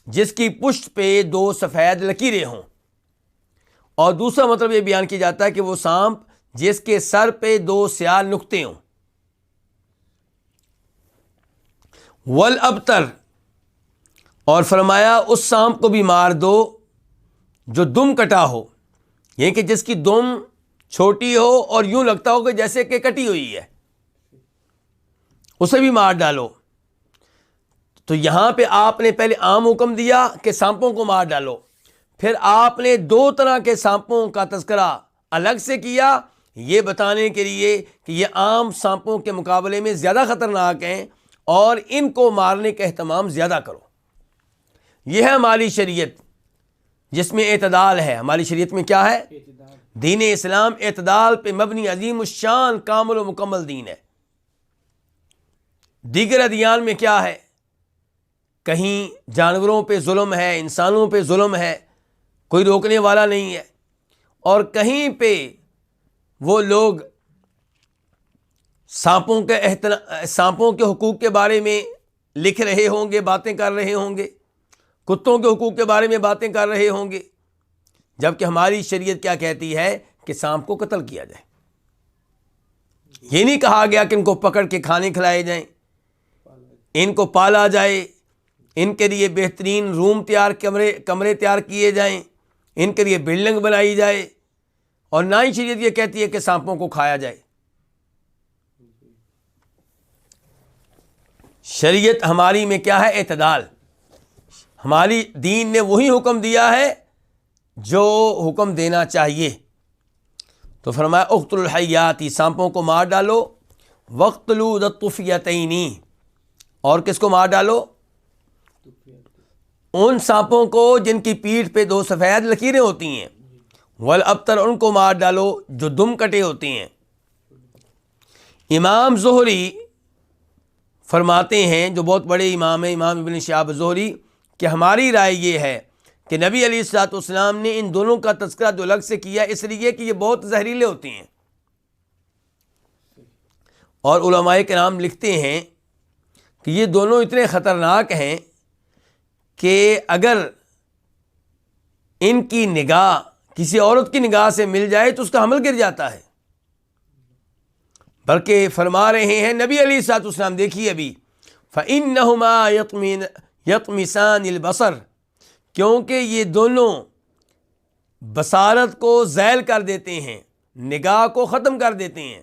جس کی پشت پہ 2 سفید لکیریں ہوں، اور دوسرا مطلب یہ بیان کیا جاتا ہے کہ وہ سانپ جس کے سر پہ 2 سیاہ نقطے ہوں. والابتر، اور فرمایا اس سانپ کو بھی مار دو جو دم کٹا ہو، یعنی کہ جس کی دم چھوٹی ہو اور یوں لگتا ہو کہ جیسے کہ کٹی ہوئی ہے، اسے بھی مار ڈالو. تو یہاں پہ آپ نے پہلے عام حکم دیا کہ سانپوں کو مار ڈالو، پھر آپ نے 2 طرح کے سانپوں کا تذکرہ الگ سے کیا، یہ بتانے کے لیے کہ یہ عام سانپوں کے مقابلے میں زیادہ خطرناک ہیں اور ان کو مارنے کا اہتمام زیادہ کرو. یہ ہے ہماری شریعت جس میں اعتدال ہے. ہماری شریعت میں کیا ہے؟ دین اسلام اعتدال پہ مبنی عظیم الشان کامل و مکمل دین ہے. دیگر ادیان میں کیا ہے؟ کہیں جانوروں پہ ظلم ہے، انسانوں پہ ظلم ہے، کوئی روکنے والا نہیں ہے، اور کہیں پہ وہ لوگ سانپوں کے حقوق کے بارے میں لکھ رہے ہوں گے، باتیں کر رہے ہوں گے، کتوں کے حقوق کے بارے میں باتیں کر رہے ہوں گے، جبکہ ہماری شریعت کیا کہتی ہے کہ سانپ کو قتل کیا جائے. یہ نہیں کہا گیا کہ ان کو پکڑ کے کھانے کھلائے جائیں، ان کو پالا جائے، ان کے لیے بہترین روم کمرے تیار کیے جائیں، ان کے لیے بلڈنگ بنائی جائے، اور نہ ہی شریعت یہ کہتی ہے کہ سانپوں کو کھایا جائے. شریعت ہماری میں کیا ہے؟ اعتدال. ہماری دین نے وہی حکم دیا ہے جو حکم دینا چاہیے. تو فرمایا اقتلوا الحیات، سانپوں کو مار ڈالو. وقتلوا ذی الطفیلتین، اور کس کو مار ڈالو؟ ان سانپوں کو جن کی پیٹھ پہ 2 سفید لکیریں ہوتی ہیں، والابتر ان کو مار ڈالو جو دم کٹے ہوتے ہیں۔ امام زہری فرماتے ہیں، جو بہت بڑے امام ہیں، امام ابن شہاب زہری، کہ ہماری رائے یہ ہے کہ نبی علیہ الصلوۃ والسلام نے ان دونوں کا تذکرہ جو الگ سے کیا اس لیے کہ یہ بہت زہریلے ہوتے ہیں، اور علماء کرام لکھتے ہیں کہ یہ دونوں اتنے خطرناک ہیں کہ اگر ان کی نگاہ کسی عورت کی نگاہ سے مل جائے تو اس کا حمل گر جاتا ہے۔ بلکہ فرما رہے ہیں نبی علیہ الصلوۃ والسلام، دیکھیے ابھی، فَإِنَّهُمَا يَطْمِسَانِ الْبَصَرَ، کیونکہ یہ دونوں بصارت کو زائل کر دیتے ہیں، نگاہ کو ختم کر دیتے ہیں،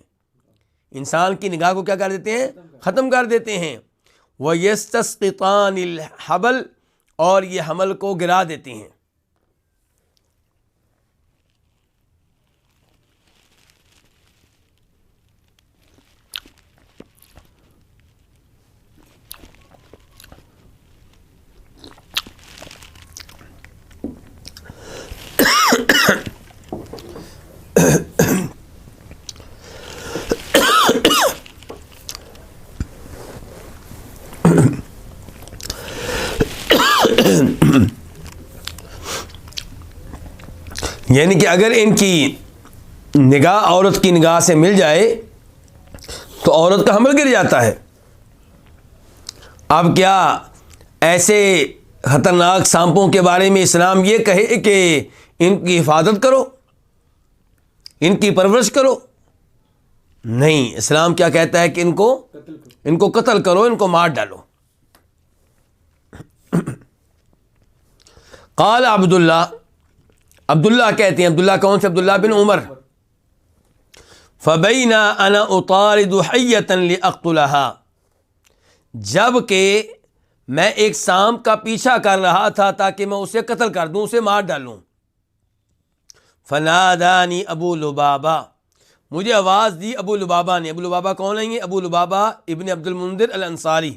انسان کی نگاہ کو کیا کر دیتے ہیں؟ ختم کر دیتے ہیں۔ وَيَسْتَسْقِطَانِ الْحَبَلَ، اور یہ حمل کو گرا دیتے ہیں۔ یعنی کہ اگر ان کی نگاہ عورت کی نگاہ سے مل جائے تو عورت کا حمل گر جاتا ہے۔ اب کیا ایسے خطرناک سانپوں کے بارے میں اسلام یہ کہے کہ ان کی حفاظت کرو، ان کی پرورش کرو؟ نہیں، اسلام کیا کہتا ہے کہ ان کو قتل کرو، ان کو مار ڈالو۔ قال عبداللہ کہتے ہیں، عبداللہ کون سے؟ عبداللہ بن عمر، فَبَيْنَا أَنَا أُطَارِدُ حَيَّةً لِأَقْتُلَهَا، جب کہ میں ایک سانپ کا پیچھا کر رہا تھا تاکہ میں اسے قتل کر دوں، اسے مار ڈالوں۔ فَنَادَانِي أَبُو لُبَابَہ، مجھے آواز دی ابو لبابہ نے۔ ابو لبابہ کون ہیں؟ ابو لبابہ ابن عبد المنذر الانصاری،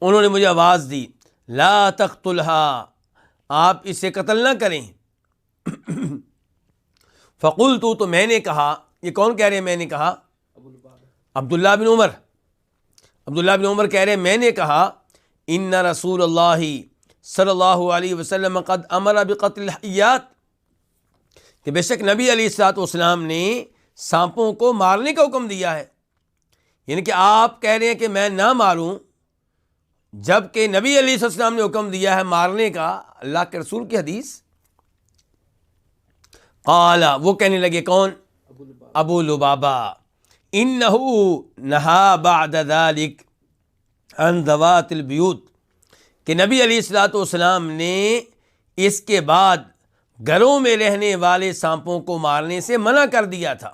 انہوں نے مجھے آواز دی، لا تقتلها، آپ اسے قتل نہ کریں۔ فقلت، تو میں نے کہا، یہ کون کہہ رہے ہیں میں نے کہا؟ عبداللہ بن عمر۔ عبداللہ بن عمر کہہ رہے ہیں میں نے کہا، ان رسول اللہ صلی اللہ علیہ وسلم قد امر بقتل الحیات، کہ بے شک نبی علیہ الصلوۃ والسلام نے سانپوں کو مارنے کا حکم دیا ہے۔ یعنی کہ آپ کہہ رہے ہیں کہ میں نہ ماروں، جب کہ نبی علیہ السلام نے حکم دیا ہے مارنے کا، اللہ کے رسول کی حدیث۔ قال، وہ کہنے لگے، کون؟ ابو لبابہ، انہو نہا بعد ذلک عن ذوات البیوت، کہ نبی علیہ الصلوۃ والسلام نے اس کے بعد گھروں میں رہنے والے سانپوں کو مارنے سے منع کر دیا تھا۔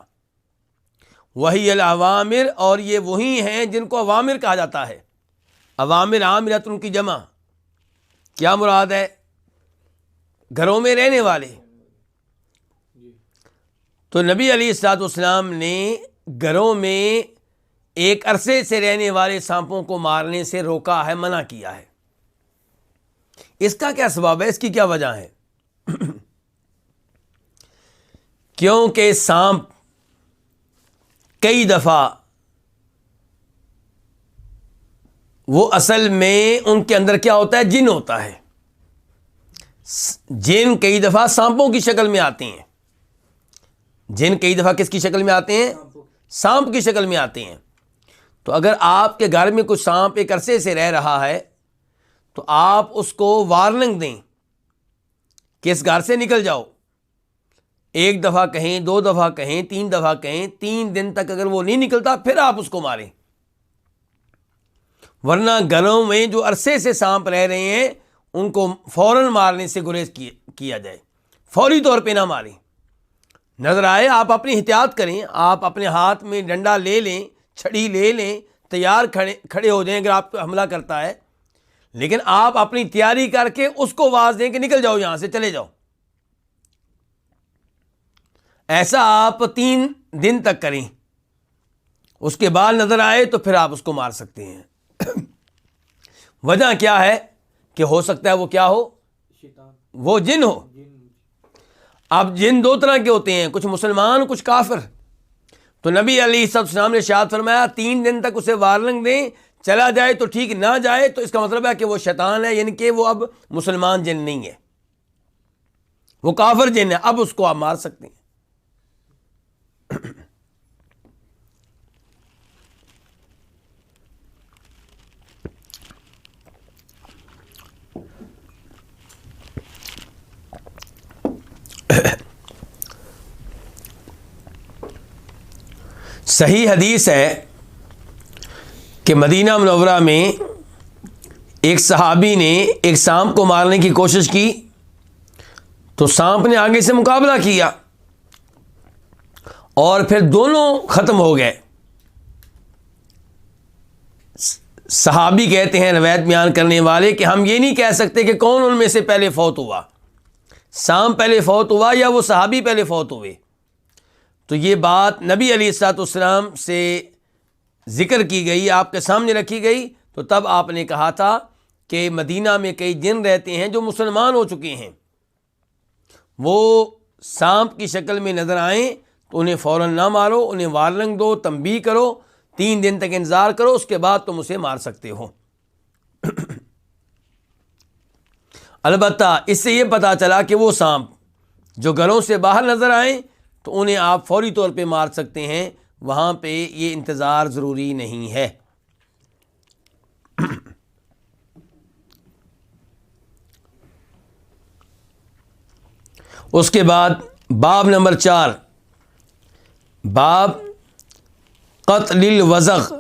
وہی العوامر، اور یہ وہی ہیں جن کو عوامر کہا جاتا ہے۔ عوامر عامرۃ کی جمع، کیا مراد ہے؟ گھروں میں رہنے والے۔ تو نبی علیہ الصلوۃ والسلام نے گھروں میں ایک عرصے سے رہنے والے سانپوں کو مارنے سے روکا ہے، منع کیا ہے۔ اس کا کیا سبب ہے؟ اس کی کیا وجہ ہے؟ کیونکہ سانپ کئی دفعہ وہ اصل میں ان کے اندر کیا ہوتا ہے؟ جن ہوتا ہے۔ جن کئی دفعہ سانپوں کی شکل میں آتے ہیں۔ جن کئی دفعہ کس کی شکل میں آتے ہیں؟ سانپ کی شکل میں آتے ہیں۔ تو اگر آپ کے گھر میں کچھ سانپ ایک عرصے سے رہ رہا ہے تو آپ اس کو وارننگ دیں کہ اس گھر سے نکل جاؤ۔ 1 دفعہ کہیں، 2 دفعہ کہیں، 3 دفعہ کہیں، 3 دن تک اگر وہ نہیں نکلتا پھر آپ اس کو ماریں۔ ورنہ گھروں میں جو عرصے سے سانپ رہ رہے ہیں ان کو فوراً مارنے سے گریز کیا جائے، فوری طور پہ نہ ماریں۔ نظر آئے آپ اپنی احتیاط کریں، آپ اپنے ہاتھ میں ڈنڈا لے لیں، چھڑی لے لیں، تیار کھڑے ہو جائیں اگر آپ پہ حملہ کرتا ہے، لیکن آپ اپنی تیاری کر کے اس کو آواز دیں کہ نکل جاؤ یہاں سے، چلے جاؤ۔ ایسا آپ 3 دن تک کریں، اس کے بعد نظر آئے تو پھر آپ اس کو مار سکتے ہیں۔ وجہ کیا ہے کہ ہو سکتا ہے وہ کیا ہو؟ وہ جن ہو۔ اب جن دو طرح کے ہوتے ہیں، کچھ مسلمان کچھ کافر۔ تو نبی علیہ السلام نے ارشاد فرمایا 3 دن تک اسے وارننگ دیں، چلا جائے تو ٹھیک، نہ جائے تو اس کا مطلب ہے کہ وہ شیطان ہے، یعنی کہ وہ اب مسلمان جن نہیں ہے، وہ کافر جن ہے، اب اس کو آپ مار سکتے ہیں۔ صحیح حدیث ہے کہ مدینہ منورہ میں ایک صحابی نے ایک سانپ کو مارنے کی کوشش کی تو سانپ نے آگے سے مقابلہ کیا اور پھر دونوں ختم ہو گئے۔ صحابی کہتے ہیں، روایت بیان کرنے والے، کہ ہم یہ نہیں کہہ سکتے کہ کون ان میں سے پہلے فوت ہوا، سانپ پہلے فوت ہوا یا وہ صحابی پہلے فوت ہوئے۔ تو یہ بات نبی علیہ الصلوۃ والسلام سے ذکر کی گئی، آپ کے سامنے رکھی گئی، تو تب آپ نے کہا تھا کہ مدینہ میں کئی جن رہتے ہیں جو مسلمان ہو چکے ہیں، وہ سانپ کی شکل میں نظر آئیں تو انہیں فوراً نہ مارو، انہیں وارننگ دو، تنبیہ کرو، 3 دن تک انتظار کرو، اس کے بعد تم اسے مار سکتے ہو۔ البتہ اس سے یہ پتہ چلا کہ وہ سانپ جو گھروں سے باہر نظر آئیں تو انہیں آپ فوری طور پہ مار سکتے ہیں، وہاں پہ یہ انتظار ضروری نہیں ہے۔ اس کے بعد باب نمبر 4، باب قتل الوزغ،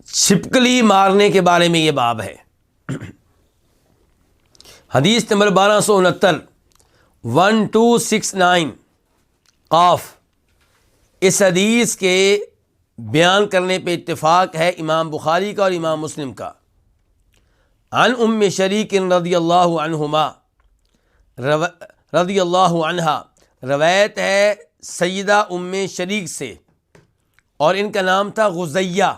چھپکلی مارنے کے بارے میں یہ باب ہے۔ حدیث نمبر 1269، 1269 قاف۔ اس حدیث کے بیان کرنے پہ اتفاق ہے امام بخاری کا اور امام مسلم کا۔ عن ام شریک رضی اللہ عنہما، رضی اللہ عنہا، روایت ہے سیدہ ام شریک سے، اور ان کا نام تھا غزیہ۔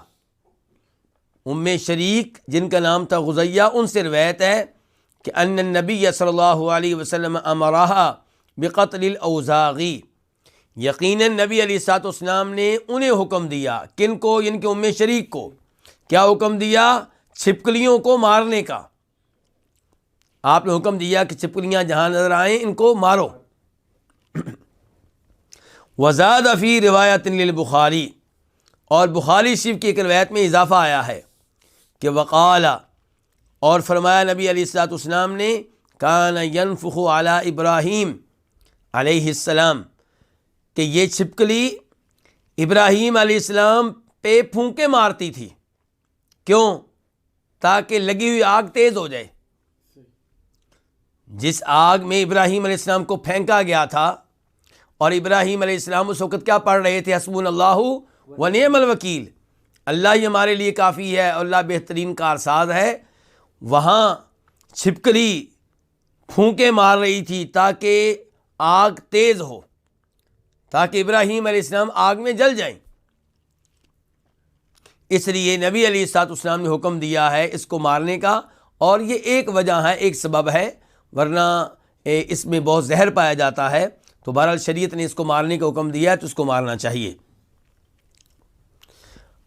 ام شریک جن کا نام تھا غزیہ، ان سے روایت ہے کہ ان النبی صلی اللہ علیہ وسلم امرہا بقتل الاوزاغی، یقیناً نبی علیہ الصلوۃ والسلام نے انہیں حکم دیا، کن کو؟ یعنی کہ ام شریک کو۔ کیا حکم دیا؟ چھپکلیوں کو مارنے کا۔ آپ نے حکم دیا کہ چھپکلیاں جہاں نظر آئیں ان کو مارو۔ وزاد فی روایت للبخاری، اور بخاری شریف کی ایک روایت میں اضافہ آیا ہے کہ وقال، اور فرمایا نبی علیہ الصلوۃ والسلام نے، کان ینفخ علی ابراہیم علیہ السلام، کہ یہ چھپکلی ابراہیم علیہ السلام پہ پھونکے مارتی تھی۔ کیوں؟ تاکہ لگی ہوئی آگ تیز ہو جائے۔ جس آگ میں ابراہیم علیہ السلام کو پھینکا گیا تھا، اور ابراہیم علیہ السلام اس وقت کیا پڑھ رہے تھے؟ حسبنا اللہ و نعم الوکیل، اللہ ہی ہمارے لیے کافی ہے اور اللہ بہترین کارساز ہے۔ وہاں چھپکلی پھونکے مار رہی تھی تاکہ آگ تیز ہو، تاکہ ابراہیم علیہ السلام آگ میں جل جائیں۔ اس لیے نبی علیہ الصلوۃ والسلام نے حکم دیا ہے اس کو مارنے کا، اور یہ ایک وجہ ہے، ایک سبب ہے، ورنہ اس میں بہت زہر پایا جاتا ہے، تو بہرحال شریعت نے اس کو مارنے کا حکم دیا ہے تو اس کو مارنا چاہیے۔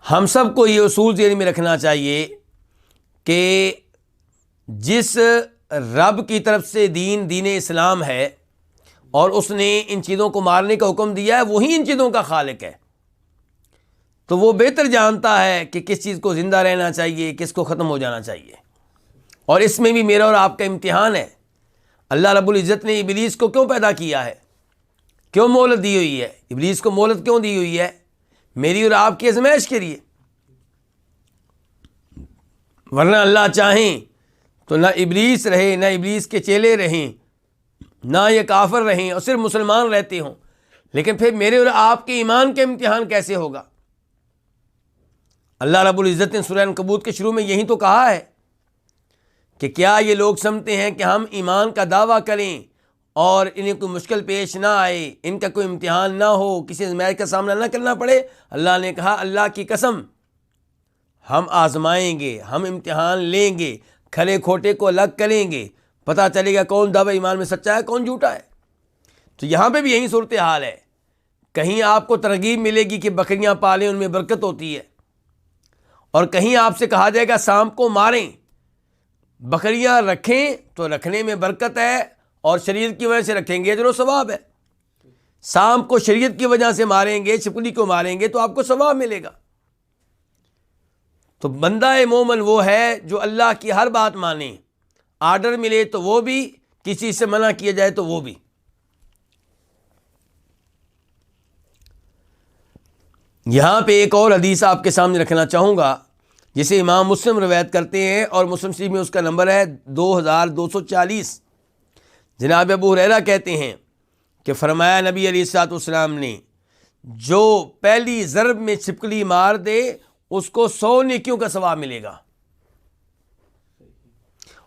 ہم سب کو یہ اصول ذہن میں رکھنا چاہیے کہ جس رب کی طرف سے دین اسلام ہے اور اس نے ان چیزوں کو مارنے کا حکم دیا ہے، وہی ان چیزوں کا خالق ہے، تو وہ بہتر جانتا ہے کہ کس چیز کو زندہ رہنا چاہیے، کس کو ختم ہو جانا چاہیے۔ اور اس میں بھی میرا اور آپ کا امتحان ہے۔ اللہ رب العزت نے ابلیس کو کیوں پیدا کیا ہے؟ کیوں مہلت دی ہوئی ہے؟ ابلیس کو مہلت کیوں دی ہوئی ہے؟ میری اور آپ کی آزمائش کے لیے، ورنہ اللہ چاہیں تو نہ ابلیس رہے، نہ ابلیس کے چیلے رہیں، نہ یہ کافر رہیں اور صرف مسلمان رہتے ہوں، لیکن پھر میرے اور آپ کے ایمان کا امتحان کیسے ہوگا؟ اللہ رب العزت نے سورہ عنکبوت کے شروع میں یہی تو کہا ہے کہ کیا یہ لوگ سمجھتے ہیں کہ ہم ایمان کا دعویٰ کریں اور انہیں کوئی مشکل پیش نہ آئے، ان کا کوئی امتحان نہ ہو، کسی آزمائش کا سامنا نہ کرنا پڑے؟ اللہ نے کہا اللہ کی قسم ہم آزمائیں گے، ہم امتحان لیں گے، کھلے کھوٹے کو الگ کریں گے، پتہ چلے گا کون دعوی ایمان میں سچا ہے کون جھوٹا ہے۔ تو یہاں پہ بھی یہی صورتحال ہے، کہیں آپ کو ترغیب ملے گی کہ بکریاں پالیں، ان میں برکت ہوتی ہے، اور کہیں آپ سے کہا جائے گا سانپ کو ماریں، بکریاں رکھیں تو رکھنے میں برکت ہے اور شریعت کی وجہ سے رکھیں گے اجر و ثواب ہے، سانپ کو شریعت کی وجہ سے ماریں گے، چھپکلی کو ماریں گے تو آپ کو ثواب ملے گا۔ تو بندہ مومن وہ ہے جو اللہ کی ہر بات مانے، آرڈر ملے تو وہ بھی، کسی سے منع کیا جائے تو وہ بھی۔ یہاں پہ ایک اور حدیث آپ کے سامنے رکھنا چاہوں گا جسے امام مسلم روایت کرتے ہیں، اور مسلم شریف میں اس کا نمبر ہے 2240۔ جناب ابو ہریرہ کہتے ہیں کہ فرمایا نبی علیہ الصلوۃ والسلام نے، جو پہلی ضرب میں چھپکلی مار دے اس کو 100 نیکیوں کا ثواب ملے گا،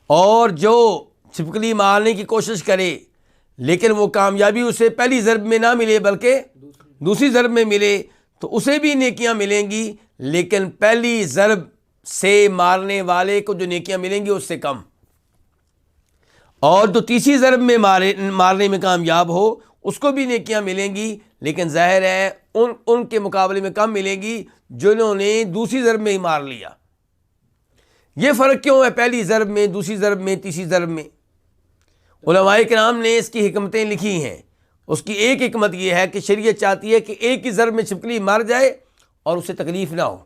اور جو چھپکلی مارنے کی کوشش کرے لیکن وہ کامیابی اسے پہلی ضرب میں نہ ملے بلکہ دوسری ضرب میں ملے تو اسے بھی نیکیاں ملیں گی، لیکن پہلی ضرب سے مارنے والے کو جو نیکیاں ملیں گی اس سے کم، اور جو تیسری ضرب میں مارنے میں کامیاب ہو اس کو بھی نیکیاں ملیں گی، لیکن ظاہر ہے ان کے مقابلے میں کم ملے گی جنہوں نے دوسری ضرب میں ہی مار لیا۔ یہ فرق کیوں ہے پہلی ضرب میں، دوسری ضرب میں، تیسری ضرب میں؟ علماء کرام نے اس کی حکمتیں لکھی ہیں۔ اس کی ایک حکمت یہ ہے کہ شریعت چاہتی ہے کہ ایک ہی ضرب میں چھپکلی مر جائے اور اسے تکلیف نہ ہو،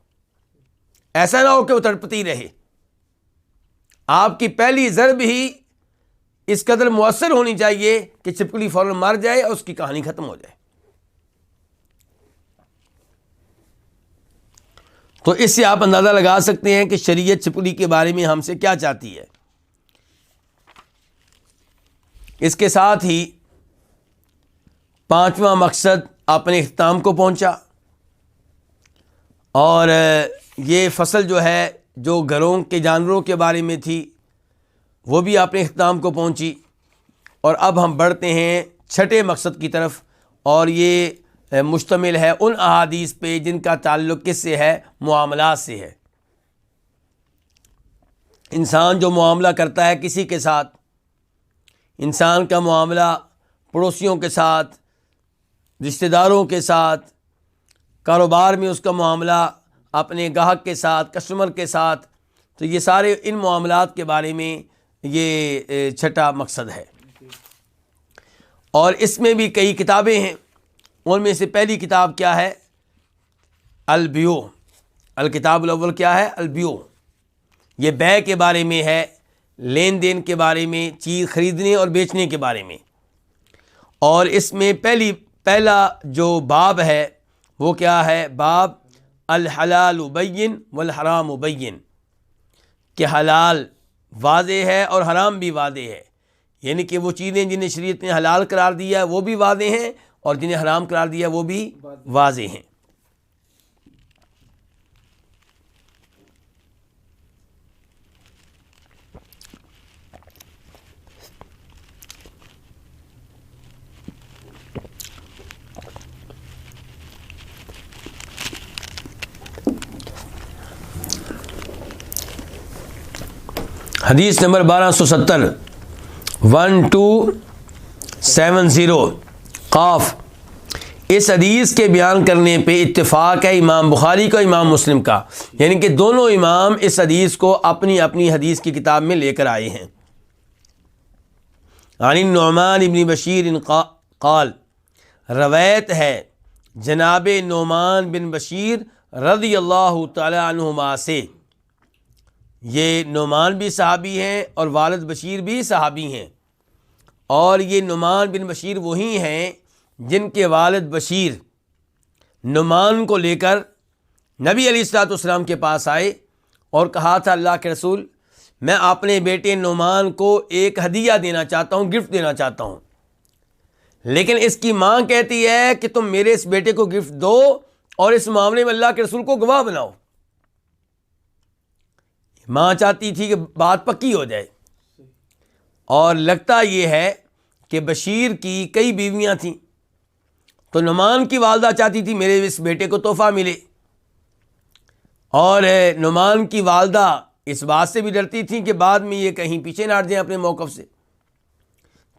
ایسا نہ ہو کہ وہ تڑپتی رہے۔ آپ کی پہلی ضرب ہی اس قدر مؤثر ہونی چاہیے کہ چھپکلی فوراً مر جائے اور اس کی کہانی ختم ہو جائے۔ تو اس سے آپ اندازہ لگا سکتے ہیں کہ شریعت چھپکلی کے بارے میں ہم سے کیا چاہتی ہے۔ اس کے ساتھ ہی 5واں مقصد اپنے اختتام کو پہنچا، اور یہ فصل جو ہے جو گھروں کے جانوروں کے بارے میں تھی وہ بھی اپنے اختتام کو پہنچی، اور اب ہم بڑھتے ہیں 6 مقصد کی طرف، اور یہ مشتمل ہے ان احادیث پہ جن کا تعلق کس سے ہے؟ معاملات سے ہے۔ انسان جو معاملہ کرتا ہے کسی کے ساتھ، انسان کا معاملہ پڑوسیوں کے ساتھ، رشتہ داروں کے ساتھ، کاروبار میں اس کا معاملہ اپنے گاہک کے ساتھ، کسٹمر کے ساتھ، تو یہ سارے ان معاملات کے بارے میں یہ 6 مقصد ہے۔ اور اس میں بھی کئی کتابیں ہیں، ان میں سے پہلی کتاب کیا ہے؟ البیوع۔ الکتاب الاول کیا ہے؟ البیوع۔ یہ بیع کے بارے میں ہے، لین دین کے بارے میں، چیز خریدنے اور بیچنے کے بارے میں۔ اور اس میں پہلا جو باب ہے وہ کیا ہے؟ باب الحلال بین والحرام بین، کہ حلال واضح ہے اور حرام بھی واضح ہے، یعنی کہ وہ چیزیں جنہیں شریعت نے حلال قرار دیا ہے وہ بھی واضح ہیں، اور جنہیں حرام قرار دیا وہ بھی واضح ہیں۔ حدیث نمبر 1270 1270 قاف۔ اس حدیث کے بیان کرنے پہ اتفاق ہے امام بخاری کا، امام مسلم کا، یعنی کہ دونوں امام اس حدیث کو اپنی اپنی حدیث کی کتاب میں لے کر آئے ہیں۔ عن النعمان بن بشیر قال، روایت ہے جناب نعمان بن بشیر رضی اللہ تعالی عنہما سے، یہ نعمان بھی صحابی ہیں اور والد بشیر بھی صحابی ہیں، اور یہ نعمان بن بشیر وہی ہیں جن کے والد بشیر نعمان کو لے کر نبی علیہ الصلوۃ والسلام کے پاس آئے اور کہا تھا اللہ کے رسول میں اپنے بیٹے نعمان کو ایک ہدیہ دینا چاہتا ہوں، گفٹ دینا چاہتا ہوں، لیکن اس کی ماں کہتی ہے کہ تم میرے اس بیٹے کو گفٹ دو اور اس معاملے میں اللہ کے رسول کو گواہ بناؤ۔ ماں چاہتی تھی کہ بات پکی ہو جائے، اور لگتا یہ ہے کہ بشیر کی کئی بیویاں تھیں، تو نعمان کی والدہ چاہتی تھی میرے اس بیٹے کو تحفہ ملے، اور نعمان کی والدہ اس بات سے بھی ڈرتی تھیں کہ بعد میں یہ کہیں پیچھے نہ ہٹ جائیں اپنے موقف سے،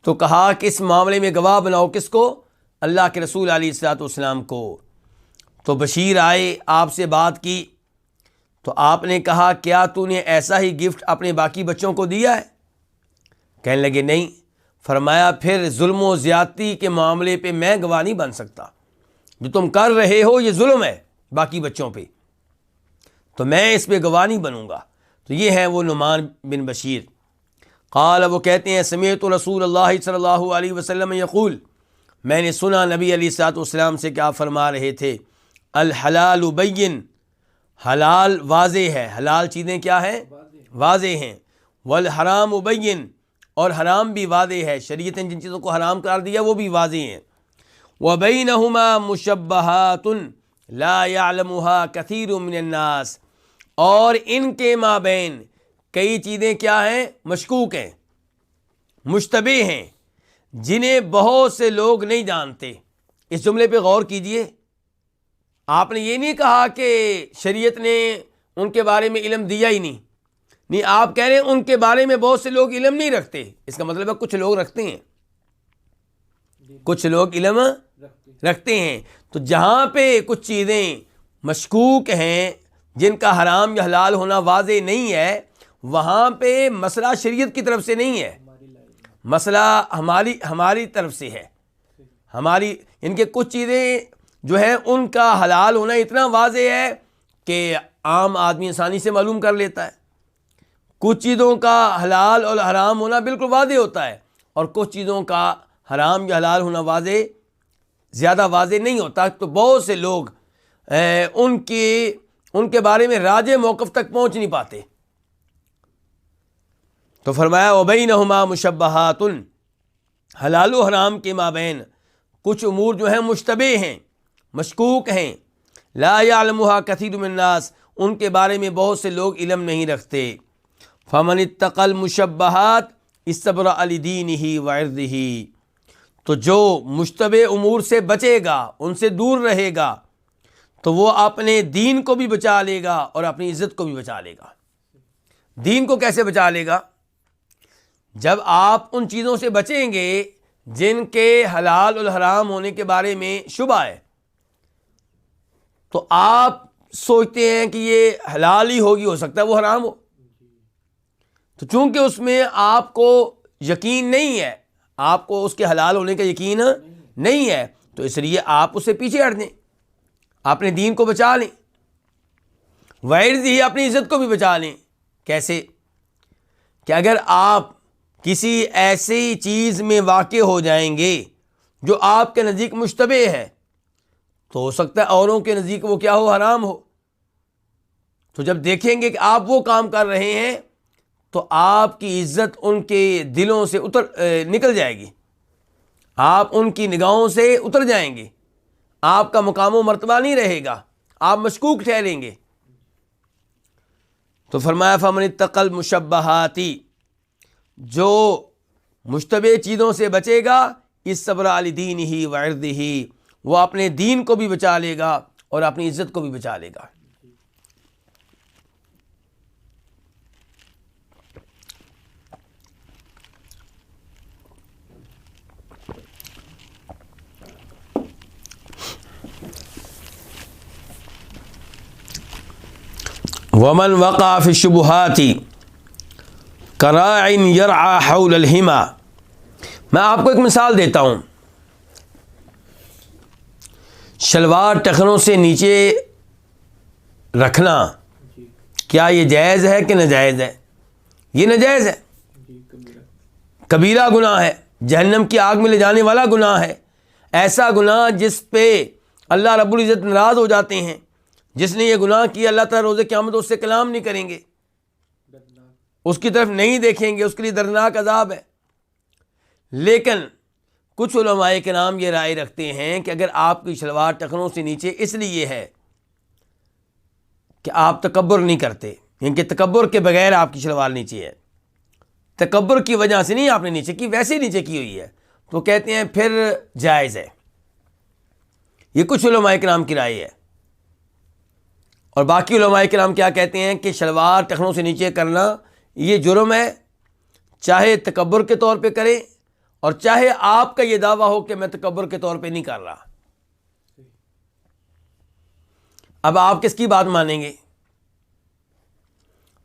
تو کہا کہ اس معاملے میں گواہ بناؤ کس کو؟ اللہ کے رسول علیہ الصلوۃ والسلام کو۔ تو بشیر آئے، آپ سے بات کی، تو آپ نے کہا کیا تو نے ایسا ہی گفٹ اپنے باقی بچوں کو دیا ہے؟ کہنے لگے نہیں۔ فرمایا پھر ظلم و زیادتی کے معاملے پہ میں گواہ نہیں بن سکتا، جو تم کر رہے ہو یہ ظلم ہے باقی بچوں پہ، تو میں اس پہ گواہ نہیں بنوں گا۔ تو یہ ہے وہ نعمان بن بشیر۔ قال، وہ کہتے ہیں سمعت رسول اللہ صلی اللہ علیہ وسلم یقول، میں نے سنا نبی علیہ الصلوۃ والسلام سے کیا فرما رہے تھے، الحلال بین، حلال واضح ہے، حلال چیزیں کیا ہیں؟ واضح ہیں، والحرام بین، اور حرام بھی واضح ہے، شریعت نے جن چیزوں کو حرام قرار دیا وہ بھی واضح ہیں، وبینہما مشبہات لا یعلمها کثیر من الناس، اور ان کے مابین کئی چیزیں کیا ہیں؟ مشکوک ہیں، مشتبہ ہیں، جنہیں بہت سے لوگ نہیں جانتے۔ اس جملے پہ غور کیجئے، آپ نے یہ نہیں کہا کہ شریعت نے ان کے بارے میں علم دیا ہی نہیں، آپ کہہ رہے ہیں ان کے بارے میں بہت سے لوگ علم نہیں رکھتے۔ اس کا مطلب ہے کچھ لوگ رکھتے ہیں، کچھ لوگ علم رکھتے ہیں۔ تو جہاں پہ کچھ چیزیں مشکوک ہیں، جن کا حرام یا حلال ہونا واضح نہیں ہے، وہاں پہ مسئلہ شریعت کی طرف سے نہیں ہے، مسئلہ ہماری طرف سے ہے۔ ان کے کچھ چیزیں جو ہے ان کا حلال ہونا اتنا واضح ہے کہ عام آدمی آسانی سے معلوم کر لیتا ہے، کچھ چیزوں کا حلال اور حرام ہونا بالکل واضح ہوتا ہے، اور کچھ چیزوں کا حرام یا حلال ہونا زیادہ واضح نہیں ہوتا۔ تو بہت سے لوگ ان کے بارے میں راجع موقف تک پہنچ نہیں پاتے۔ تو فرمایا وبینہما مشبہات، حلال و حرام کے مابین کچھ امور جو ہیں مشتبہ ہیں، مشکوک ہیں، لا یعلمها کثیر من الناس، ان کے بارے میں بہت سے لوگ علم نہیں رکھتے۔ فمن اتقى المشبہات استبرأ لدینہ وعرضہ، تو جو مشتبہ امور سے بچے گا، ان سے دور رہے گا، تو وہ اپنے دین کو بھی بچا لے گا اور اپنی عزت کو بھی بچا لے گا۔ دین کو کیسے بچا لے گا؟ جب آپ ان چیزوں سے بچیں گے جن کے حلال اور حرام ہونے کے بارے میں شبہ ہے، تو آپ سوچتے ہیں کہ یہ حلال ہی ہوگی، ہو سکتا ہے وہ حرام ہو، تو چونکہ اس میں آپ کو یقین نہیں ہے، آپ کو اس کے حلال ہونے کا یقین نہیں ہے، تو اس لیے آپ اس سے پیچھے ہٹ دیں، اپنے دین کو بچا لیں، وعرض ہی اپنی عزت کو بھی بچا لیں۔ کیسے؟ کہ اگر آپ کسی ایسی چیز میں واقع ہو جائیں گے جو آپ کے نزدیک مشتبہ ہے، تو ہو سکتا ہے اوروں کے نزدیک وہ کیا ہو؟ حرام ہو۔ تو جب دیکھیں گے کہ آپ وہ کام کر رہے ہیں، تو آپ کی عزت ان کے دلوں سے نکل جائے گی، آپ ان کی نگاہوں سے اتر جائیں گے، آپ کا مقام و مرتبہ نہیں رہے گا، آپ مشکوک ٹھہریں گے۔ تو فرمایا فمن اتقى المشبہات، جو مشتبہ چیزوں سے بچے گا، استبرأ لدینہ وعرضہ، وہ اپنے دین کو بھی بچا لے گا اور اپنی عزت کو بھی بچا لے گا۔ ومن وقع فی الشبہات کراع یرعی حول الحما، میں آپ کو ایک مثال دیتا ہوں۔ شلوار ٹخنوں سے نیچے رکھنا، کیا یہ جائز ہے کہ ناجائز ہے؟ یہ ناجائز ہے، کبیرہ گناہ ہے، جہنم کی آگ میں لے جانے والا گناہ ہے، ایسا گناہ جس پہ اللہ رب العزت ناراض ہو جاتے ہیں۔ جس نے یہ گناہ کیا، اللہ تعالیٰ روز قیامت اس سے کلام نہیں کریں گے، اس کی طرف نہیں دیکھیں گے، اس کے لیے دردناک عذاب ہے۔ لیکن کچھ علماء کرام یہ رائے رکھتے ہیں کہ اگر آپ کی شلوار ٹخنوں سے نیچے اس لیے ہے کہ آپ تکبر نہیں کرتے، یعنی کہ تکبر کے بغیر آپ کی شلوار نیچے ہے، تکبر کی وجہ سے نہیں آپ نے نیچے کی، ویسے ہی نیچے کی ہوئی ہے، تو کہتے ہیں پھر جائز ہے۔ یہ کچھ علماء کرام کی رائے ہے۔ اور باقی علماء کرام کیا کہتے ہیں کہ شلوار ٹخنوں سے نیچے کرنا یہ جرم ہے، چاہے تکبر کے طور پہ کریں اور چاہے آپ کا یہ دعویٰ ہو کہ میں تکبر کے طور پہ نہیں کر رہا۔ اب آپ کس کی بات مانیں گے؟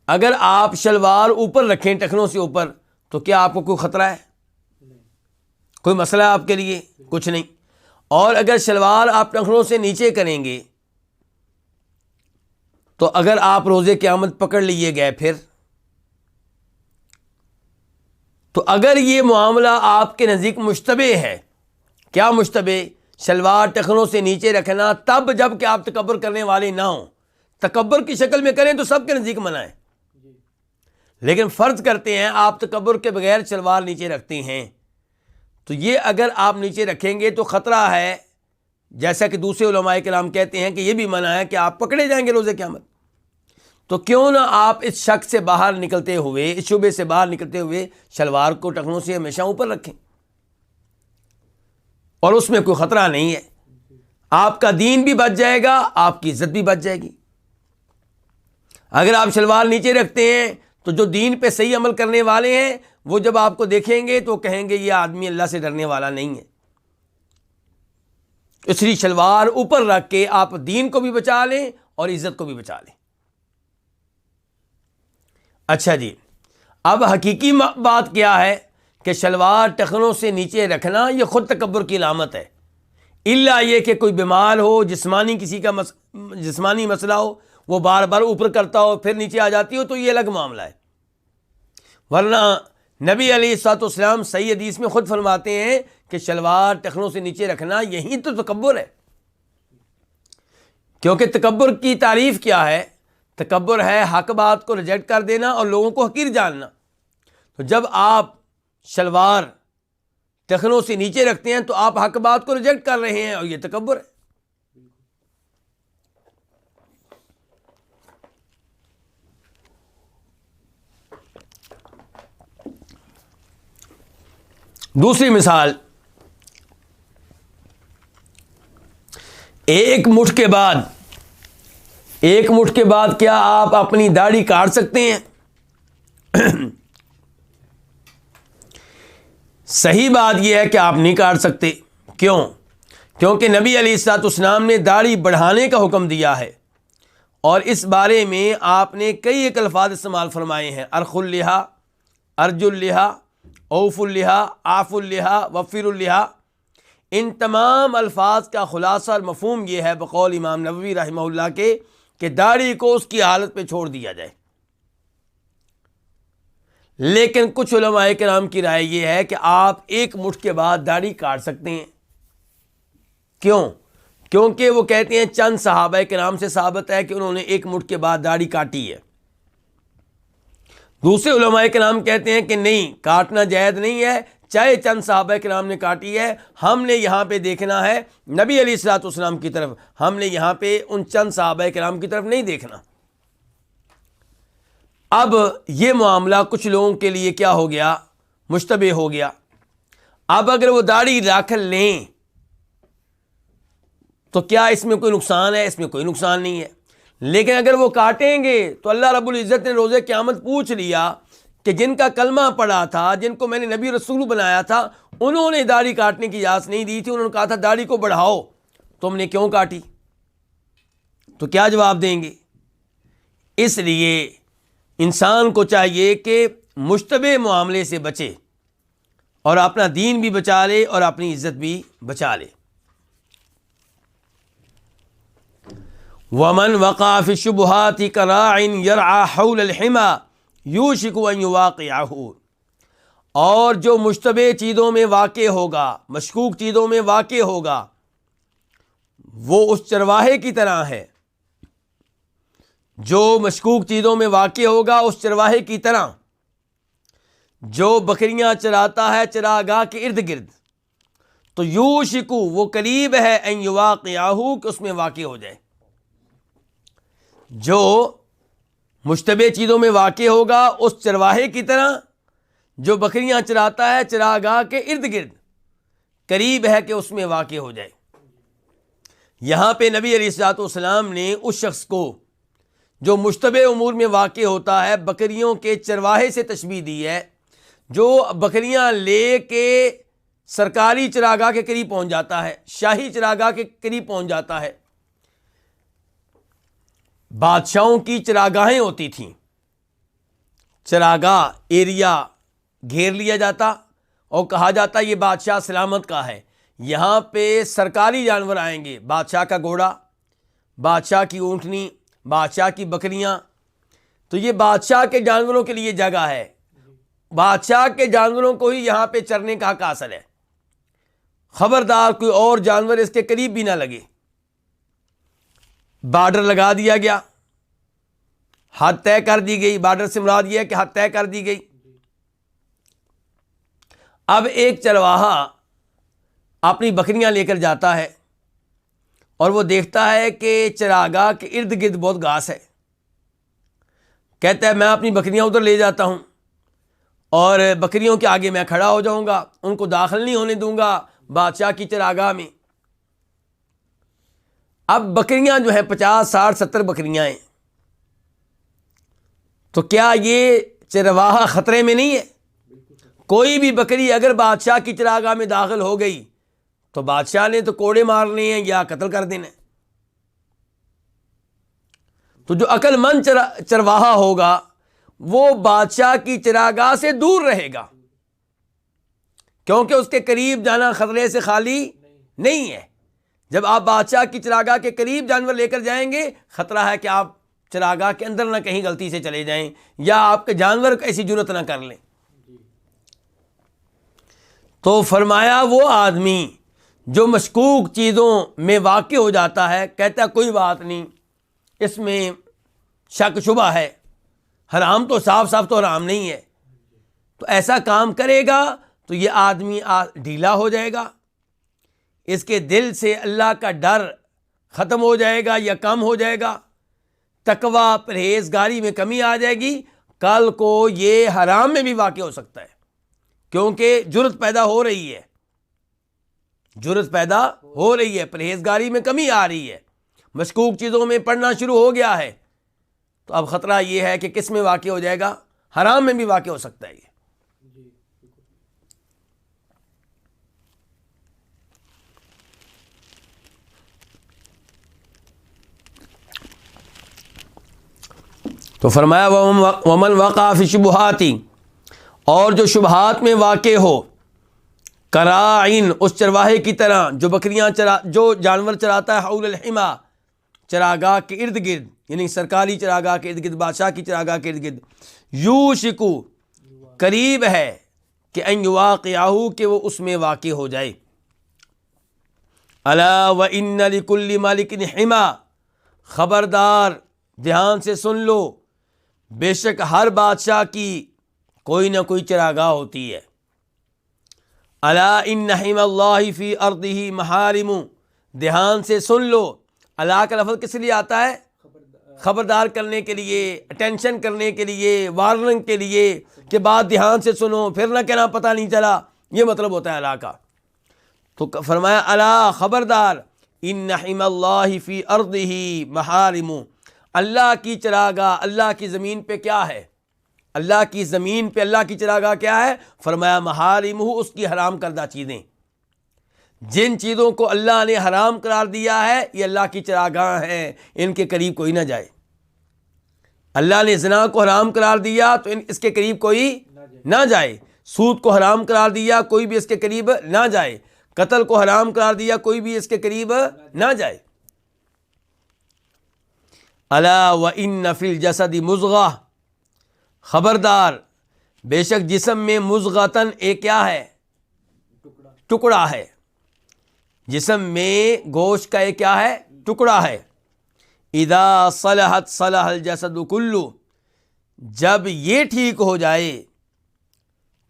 اگر آپ شلوار اوپر رکھیں ٹخنوں سے اوپر تو کیا آپ کو کوئی خطرہ ہے؟ کوئی مسئلہ ہے آپ کے لیے؟ کچھ نہیں۔ اور اگر شلوار آپ ٹخنوں سے نیچے کریں گے تو اگر آپ روزے قیامت پکڑ لیے گئے پھر، تو اگر یہ معاملہ آپ کے نزدیک مشتبہ ہے، کیا مشتبہ؟ شلوار ٹخنوں سے نیچے رکھنا تب جب کہ آپ تکبر کرنے والے نہ ہوں۔ تکبر کی شکل میں کریں تو سب کے نزدیک منع ہے، لیکن فرض کرتے ہیں آپ تکبر کے بغیر شلوار نیچے رکھتے ہیں، تو یہ اگر آپ نیچے رکھیں گے تو خطرہ ہے، جیسا کہ دوسرے علماء کرام کہتے ہیں کہ یہ بھی منع ہے کہ آپ پکڑے جائیں گے روزے قیامت۔ تو کیوں نہ آپ اس شک سے باہر نکلتے ہوئے، اس شبے سے باہر نکلتے ہوئے شلوار کو ٹخنوں سے ہمیشہ اوپر رکھیں، اور اس میں کوئی خطرہ نہیں ہے، آپ کا دین بھی بچ جائے گا، آپ کی عزت بھی بچ جائے گی۔ اگر آپ شلوار نیچے رکھتے ہیں تو جو دین پہ صحیح عمل کرنے والے ہیں وہ جب آپ کو دیکھیں گے تو کہیں گے یہ آدمی اللہ سے ڈرنے والا نہیں ہے۔ اس لیے شلوار اوپر رکھ کے آپ دین کو بھی بچا لیں اور عزت کو بھی بچا لیں۔ اچھا جی، اب حقیقی بات کیا ہے کہ شلوار ٹخنوں سے نیچے رکھنا یہ خود تکبر کی علامت ہے، الا یہ کہ کوئی بیمار ہو، جسمانی کسی کا جسمانی مسئلہ ہو، وہ بار بار اوپر کرتا ہو پھر نیچے آ جاتی ہو تو یہ الگ معاملہ ہے، ورنہ نبی علیہ الصلوۃ والسلام صحیح حدیث میں خود فرماتے ہیں کہ شلوار ٹخنوں سے نیچے رکھنا یہی تو تکبر ہے۔ کیونکہ تکبر کی تعریف کیا ہے؟ تکبر ہے حق بات کو ریجیکٹ کر دینا اور لوگوں کو حقیر جاننا۔ تو جب آپ شلوار ٹخنوں سے نیچے رکھتے ہیں تو آپ حق بات کو ریجیکٹ کر رہے ہیں اور یہ تکبر ہے۔ دوسری مثال، ایک مٹھ کے بعد کیا آپ اپنی داڑھی کاٹ سکتے ہیں؟ صحیح بات یہ ہے کہ آپ نہیں کاٹ سکتے۔ کیوں؟ کیونکہ نبی علیہ الصلوۃ والسلام نے داڑھی بڑھانے کا حکم دیا ہے، اور اس بارے میں آپ نے کئی ایک الفاظ استعمال فرمائے ہیں، ارخ اللحیٰ، ارج اللحیٰ، اوف اللحیٰ، آف اللحیٰ، وفر اللحیٰ۔ ان تمام الفاظ کا خلاصہ اور مفہوم یہ ہے بقول امام نووی رحمہ اللہ کے کہ داڑھی کو اس کی حالت پہ چھوڑ دیا جائے۔ لیکن کچھ علماء کرام کی رائے یہ ہے کہ آپ ایک مٹھ کے بعد داڑھی کاٹ سکتے ہیں۔ کیوں؟ کیونکہ وہ کہتے ہیں چند صحابہ کرام سے ثابت ہے کہ انہوں نے ایک مٹھ کے بعد داڑھی کاٹی ہے۔ دوسرے علماء کرام کہتے ہیں کہ نہیں، کاٹنا جائز نہیں ہے، چاہے چند صحابہ کرام نے کاٹی ہے، ہم نے یہاں پہ دیکھنا ہے نبی علیہ الصلوۃ والسلام کی طرف، ہم نے یہاں پہ ان چند صحابہ کرام کی طرف نہیں دیکھنا۔ اب یہ معاملہ کچھ لوگوں کے لیے کیا ہو گیا؟ مشتبہ ہو گیا۔ اب اگر وہ داڑھی رکھ لیں تو کیا اس میں کوئی نقصان ہے؟ اس میں کوئی نقصان نہیں ہے، لیکن اگر وہ کاٹیں گے تو اللہ رب العزت نے روزے قیامت پوچھ لیا کہ جن کا کلمہ پڑا تھا، جن کو میں نے نبی رسول بنایا تھا، انہوں نے داڑھی کاٹنے کی اجازت نہیں دی تھی، انہوں نے کہا تھا داڑھی کو بڑھاؤ، تم نے کیوں کاٹی؟ تو کیا جواب دیں گے؟ اس لیے انسان کو چاہیے کہ مشتبہ معاملے سے بچے اور اپنا دین بھی بچا لے اور اپنی عزت بھی بچا لے۔ وَمَنْ وَقَعَ فِي الشُّبُهَاتِ كَرَاعٍ يَرْعَى حَوْلَ الْحِمَى يُوشِكُ أَنْ يُوَاقِعَهُ، اور جو مشتبہ چیزوں میں واقع ہوگا، مشکوک چیزوں میں واقع ہوگا، وہ اس چرواہے کی طرح ہے۔ جو مشکوک چیزوں میں واقع ہوگا اس چرواہے کی طرح جو بکریاں چراتا ہے چراگاہ کے ارد گرد، تو یوشکو وہ قریب ہے ان یواقعہ کہ اس میں واقع ہو جائے۔ جو مشتبہ چیزوں میں واقع ہوگا اس چرواہے کی طرح جو بکریاں چراتا ہے چراگاہ کے ارد گرد، قریب ہے کہ اس میں واقع ہو جائے۔ یہاں پہ نبی علیہ الصلوۃ والسلام نے اس شخص کو جو مشتبہ امور میں واقع ہوتا ہے، بکریوں کے چرواہے سے تشبیہ دی ہے، جو بکریاں لے کے سرکاری چراگاہ کے قریب پہنچ جاتا ہے، شاہی چراگاہ کے قریب پہنچ جاتا ہے۔ بادشاہوں کی چراگاہیں ہوتی تھیں، چراگاہ ایریا گھیر لیا جاتا اور کہا جاتا یہ بادشاہ سلامت کا ہے، یہاں پہ سرکاری جانور آئیں گے، بادشاہ کا گھوڑا، بادشاہ کی اونٹنی، بادشاہ کی بکریاں، تو یہ بادشاہ کے جانوروں کے لیے جگہ ہے، بادشاہ کے جانوروں کو ہی یہاں پہ چرنے کا حق حاصل ہے، خبردار کوئی اور جانور اس کے قریب بھی نہ لگے۔ بارڈر لگا دیا گیا، حد طے کر دی گئی، بارڈر سے مراد یہ ہے کہ حد طے کر دی گئی۔ اب ایک چرواہا اپنی بکریاں لے کر جاتا ہے اور وہ دیکھتا ہے کہ چراگاہ کے ارد گرد بہت گھاس ہے، کہتا ہے میں اپنی بکریاں ادھر لے جاتا ہوں اور بکریوں کے آگے میں کھڑا ہو جاؤں گا، ان کو داخل نہیں ہونے دوں گا بادشاہ کی چراگاہ میں۔ اب بکریاں جو ہیں 50 60 70 بکریاں ہیں، تو کیا یہ چرواہا خطرے میں نہیں ہے؟ کوئی بھی بکری اگر بادشاہ کی چراگاہ میں داخل ہو گئی تو بادشاہ نے تو کوڑے مارنے ہیں یا قتل کر دینا ہے۔ تو جو عقل مند چرواہا ہوگا وہ بادشاہ کی چراگاہ سے دور رہے گا، کیونکہ اس کے قریب جانا خطرے سے خالی نہیں ہے۔ جب آپ بادشاہ کی چراگاہ کے قریب جانور لے کر جائیں گے، خطرہ ہے کہ آپ چراگاہ کے اندر نہ کہیں غلطی سے چلے جائیں یا آپ کے جانور ایسی جرت نہ کر لیں۔ تو فرمایا وہ آدمی جو مشکوک چیزوں میں واقع ہو جاتا ہے، کہتا ہے کوئی بات نہیں، اس میں شک شبہ ہے، حرام تو صاف صاف تو حرام نہیں ہے، تو ایسا کام کرے گا تو یہ آدمی ڈھیلا ہو جائے گا، اس کے دل سے اللہ کا ڈر ختم ہو جائے گا یا کم ہو جائے گا، تقوی پرہیزگاری میں کمی آ جائے گی، کل کو یہ حرام میں بھی واقع ہو سکتا ہے، کیونکہ جرت پیدا ہو رہی ہے، جرت پیدا ہو رہی ہے، پرہیزگاری میں کمی آ رہی ہے، مشکوک چیزوں میں پڑنا شروع ہو گیا ہے، تو اب خطرہ یہ ہے کہ کس میں واقع ہو جائے گا؟ حرام میں بھی واقع ہو سکتا ہے یہ۔ تو فرمایا ومن وقع فی الشبہات، اور جو شبہات میں واقع ہو، کراعین، اس چرواہے کی طرح جو جانور چراتا ہے، حول الحما، چراگاہ کے ارد گرد، یعنی سرکاری چراگاہ کے ارد گرد، بادشاہ کی چراگاہ کے ارد گرد، یوشکو، قریب ہے کہ ان یواقعہ، کہ وہ اس میں واقع ہو جائے۔ الا وان لکل ملک حما، خبردار، دھیان سے سن لو، بے شک ہر بادشاہ کی کوئی نہ کوئی چراگاہ ہوتی ہے۔ الا ان حما اللہ فی ارضہ محارم، دھیان سے سن لو، اللہ کا لفظ کس لیے آتا ہے؟ خبردار کرنے کے لیے، اٹینشن کرنے کے لیے، وارننگ کے لیے، کہ بات دھیان سے سنو، پھر نہ کہنا پتہ نہیں چلا، یہ مطلب ہوتا ہے اللہ کا۔ تو فرمایا الا، خبردار، ان حما اللہ فی ارضہ محارم، اللہ کی چراگاہ، اللہ کی زمین پہ کیا ہے؟ اللہ کی زمین پہ اللہ کی چراگاہ کیا ہے؟ فرمایا محارمہ، اس کی حرام کردہ چیزیں، جن چیزوں کو اللہ نے حرام قرار دیا ہے یہ اللہ کی چراگاہ ہیں، ان کے قریب کوئی نہ جائے۔ اللہ نے زنا کو حرام قرار دیا تو اس کے قریب کوئی نہ جائے، سود کو حرام قرار دیا کوئی بھی اس کے قریب نہ جائے، قتل کو حرام قرار دیا کوئی بھی اس کے قریب نہ جائے۔ الا وان فی الجسد مضغہ، خبردار، بے شک جسم میں مضغۃً ایک کیا ہے؟ ٹکڑا ہے، جسم میں گوشت کا ایک کیا ہے؟ ٹکڑا ہے۔ اذا صلحت صلح الجسد کلہ، جب یہ ٹھیک ہو جائے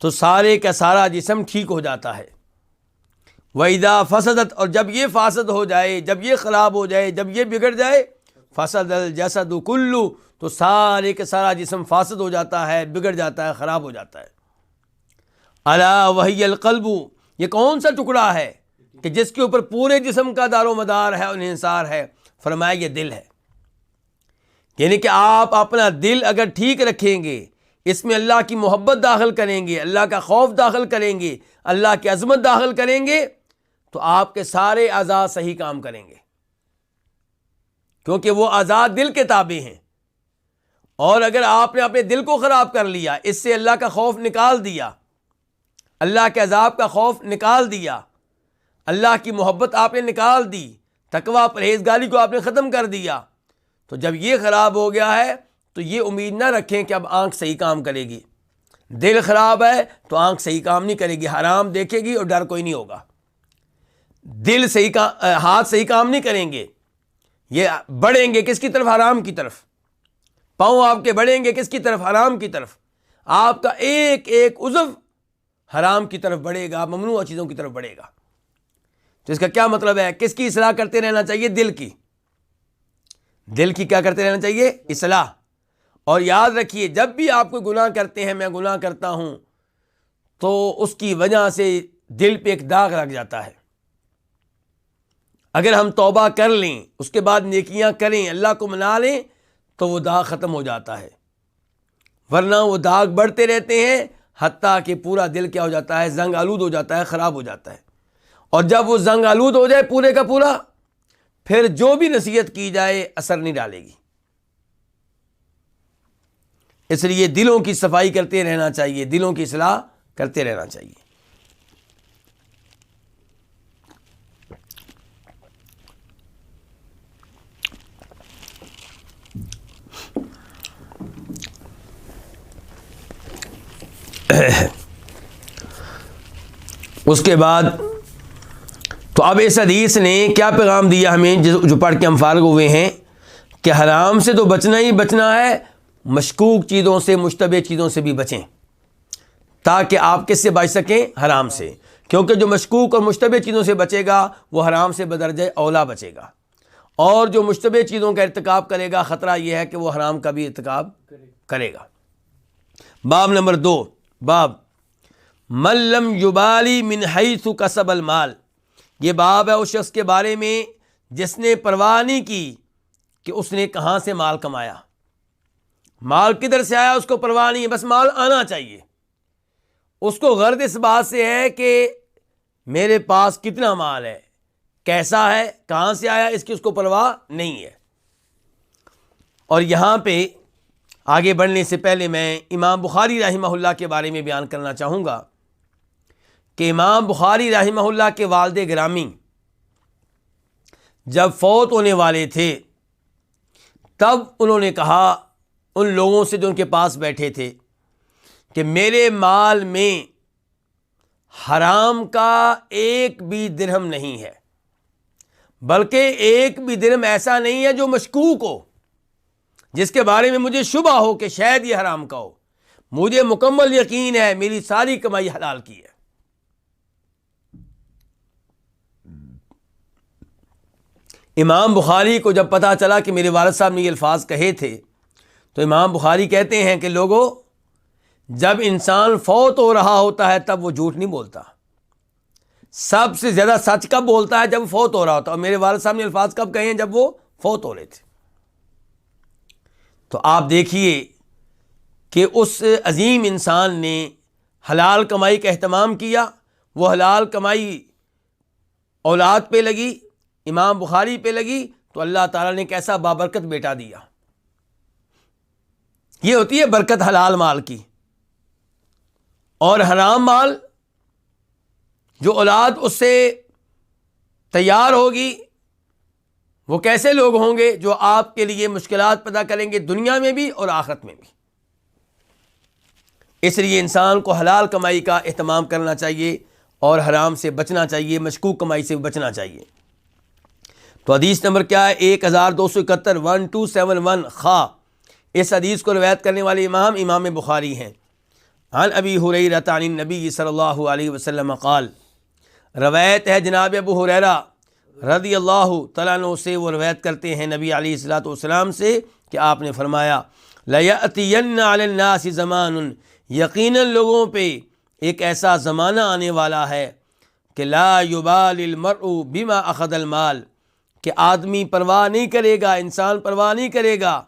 تو سارے کا سارا جسم ٹھیک ہو جاتا ہے۔ وَإِذَا فَسَدَتْ، اور جب یہ فاسد ہو جائے، جب یہ خراب ہو جائے، جب یہ بگڑ جائے، فَسَدَ الْجَسَدُ كُلُّ، تو سارے کا سارا جسم فاسد ہو جاتا ہے، بگڑ جاتا ہے، خراب ہو جاتا ہے۔ الا وہی القلب، یہ کون سا ٹکڑا ہے کہ جس کے اوپر پورے جسم کا دار و مدار ہے اور انحصار ہے؟ فرمایا یہ دل ہے۔ یعنی کہ آپ اپنا دل اگر ٹھیک رکھیں گے، اس میں اللہ کی محبت داخل کریں گے، اللہ کا خوف داخل کریں گے، اللہ کی عظمت داخل کریں گے، تو آپ کے سارے اعضاء صحیح کام کریں گے، کیونکہ وہ اعضاء دل کے تابع ہیں۔ اور اگر آپ نے اپنے دل کو خراب کر لیا، اس سے اللہ کا خوف نکال دیا، اللہ کے عذاب کا خوف نکال دیا، اللہ کی محبت آپ نے نکال دی، تقویٰ پرہیزگاری کو آپ نے ختم کر دیا، تو جب یہ خراب ہو گیا ہے تو یہ امید نہ رکھیں کہ اب آنکھ صحیح کام کرے گی۔ دل خراب ہے تو آنکھ صحیح کام نہیں کرے گی، حرام دیکھے گی اور ڈر کوئی نہیں ہوگا۔ دل صحیح ہاتھ صحیح کام نہیں کریں گے، یہ بڑھیں گے کس کی طرف؟ حرام کی طرف۔ پاؤں آپ کے بڑھیں گے کس کی طرف؟ حرام کی طرف۔ آپ کا ایک ایک عضو حرام کی طرف بڑھے گا، ممنوع چیزوں کی طرف بڑھے گا۔ تو اس کا کیا مطلب ہے؟ کس کی اصلاح کرتے رہنا چاہیے؟ دل کی۔ دل کی کیا کرتے رہنا چاہیے؟ اصلاح۔ اور یاد رکھیے، جب بھی آپ کوئی گناہ کرتے ہیں، میں گناہ کرتا ہوں، تو اس کی وجہ سے دل پہ ایک داغ لگ جاتا ہے۔ اگر ہم توبہ کر لیں، اس کے بعد نیکیاں کریں، اللہ کو منا لیں، تو وہ داغ ختم ہو جاتا ہے، ورنہ وہ داغ بڑھتے رہتے ہیں، حتیٰ کہ پورا دل کیا ہو جاتا ہے؟ زنگ آلود ہو جاتا ہے، خراب ہو جاتا ہے۔ اور جب وہ زنگ آلود ہو جائے پورے کا پورا، پھر جو بھی نصیحت کی جائے اثر نہیں ڈالے گی۔ اس لیے دلوں کی صفائی کرتے رہنا چاہیے، دلوں کی اصلاح کرتے رہنا چاہیے۔ اس کے بعد تو اب اس حدیث نے کیا پیغام دیا ہمیں، جو پڑھ کے ہم فارغ ہوئے ہیں، کہ حرام سے تو بچنا ہی بچنا ہے، مشکوک چیزوں سے، مشتبہ چیزوں سے بھی بچیں، تاکہ آپ کس سے بچ سکیں؟ حرام سے۔ کیونکہ جو مشکوک اور مشتبہ چیزوں سے بچے گا وہ حرام سے بدرجہ اولا بچے گا، اور جو مشتبہ چیزوں کا ارتکاب کرے گا خطرہ یہ ہے کہ وہ حرام کا بھی ارتکاب کرے گا۔ باب نمبر 2، باب من لم یبالی من حیث کسب المال۔ یہ باب ہے اس شخص کے بارے میں جس نے پرواہ نہیں کی کہ اس نے کہاں سے مال کمایا، مال کدھر سے آیا اس کو پرواہ نہیں ہے، بس مال آنا چاہیے۔ اس کو غرض اس بات سے ہے کہ میرے پاس کتنا مال ہے، کیسا ہے، کہاں سے آیا، اس کی اس کو پرواہ نہیں ہے۔ اور یہاں پہ آگے بڑھنے سے پہلے میں امام بخاری رحمہ اللہ کے بارے میں بیان کرنا چاہوں گا کہ امام بخاری رحمہ اللہ کے والد گرامی جب فوت ہونے والے تھے، تب انہوں نے کہا ان لوگوں سے جو ان کے پاس بیٹھے تھے کہ میرے مال میں حرام کا ایک بھی درہم نہیں ہے، بلکہ ایک بھی درہم ایسا نہیں ہے جو مشکوک ہو، جس کے بارے میں مجھے شبہ ہو کہ شاید یہ حرام کا ہو۔ مجھے مکمل یقین ہے میری ساری کمائی حلال کی ہے۔ امام بخاری کو جب پتہ چلا کہ میرے والد صاحب نے یہ الفاظ کہے تھے، تو امام بخاری کہتے ہیں کہ لوگوں، جب انسان فوت ہو رہا ہوتا ہے تب وہ جھوٹ نہیں بولتا، سب سے زیادہ سچ کب بولتا ہے؟ جب فوت ہو رہا ہوتا ہے۔ اور میرے والد صاحب نے الفاظ کب کہے ہیں؟ جب وہ فوت ہو رہے تھے۔ تو آپ دیکھیے کہ اس عظیم انسان نے حلال کمائی کا اہتمام کیا، وہ حلال کمائی اولاد پہ لگی، امام بخاری پہ لگی، تو اللہ تعالیٰ نے کیسا بابرکت بیٹا دیا۔ یہ ہوتی ہے برکت حلال مال کی۔ اور حرام مال جو اولاد اس سے تیار ہوگی، وہ کیسے لوگ ہوں گے؟ جو آپ کے لیے مشکلات پیدا کریں گے، دنیا میں بھی اور آخرت میں بھی۔ اس لیے انسان کو حلال کمائی کا اہتمام کرنا چاہیے اور حرام سے بچنا چاہیے، مشکوک کمائی سے بچنا چاہیے۔ تو حدیث نمبر کیا ہے؟ 1271 1271 خا۔ اس حدیث کو روایت کرنے والے امام بخاری ہیں۔ عن ابی ہریرہ عن النبی صلی اللہ علیہ وسلم قال، روایت ہے جناب ابو ہریرہ رضی اللہ تعالیٰ عنہ سے، وہ روایت کرتے ہیں نبی علیہ الصلوۃ والسلام سے کہ آپ نے فرمایا، لَيَأْتِيَنَّ عَلَى النَّاسِ زَمَانٌ، یقیناً لوگوں پہ ایک ایسا زمانہ آنے والا ہے کہ لا يُبَالِ الْمَرْءُ بِمَا أَخَذَ الْمَالِ، کہ آدمی پرواہ نہیں کرے گا، انسان پرواہ نہیں کرے گا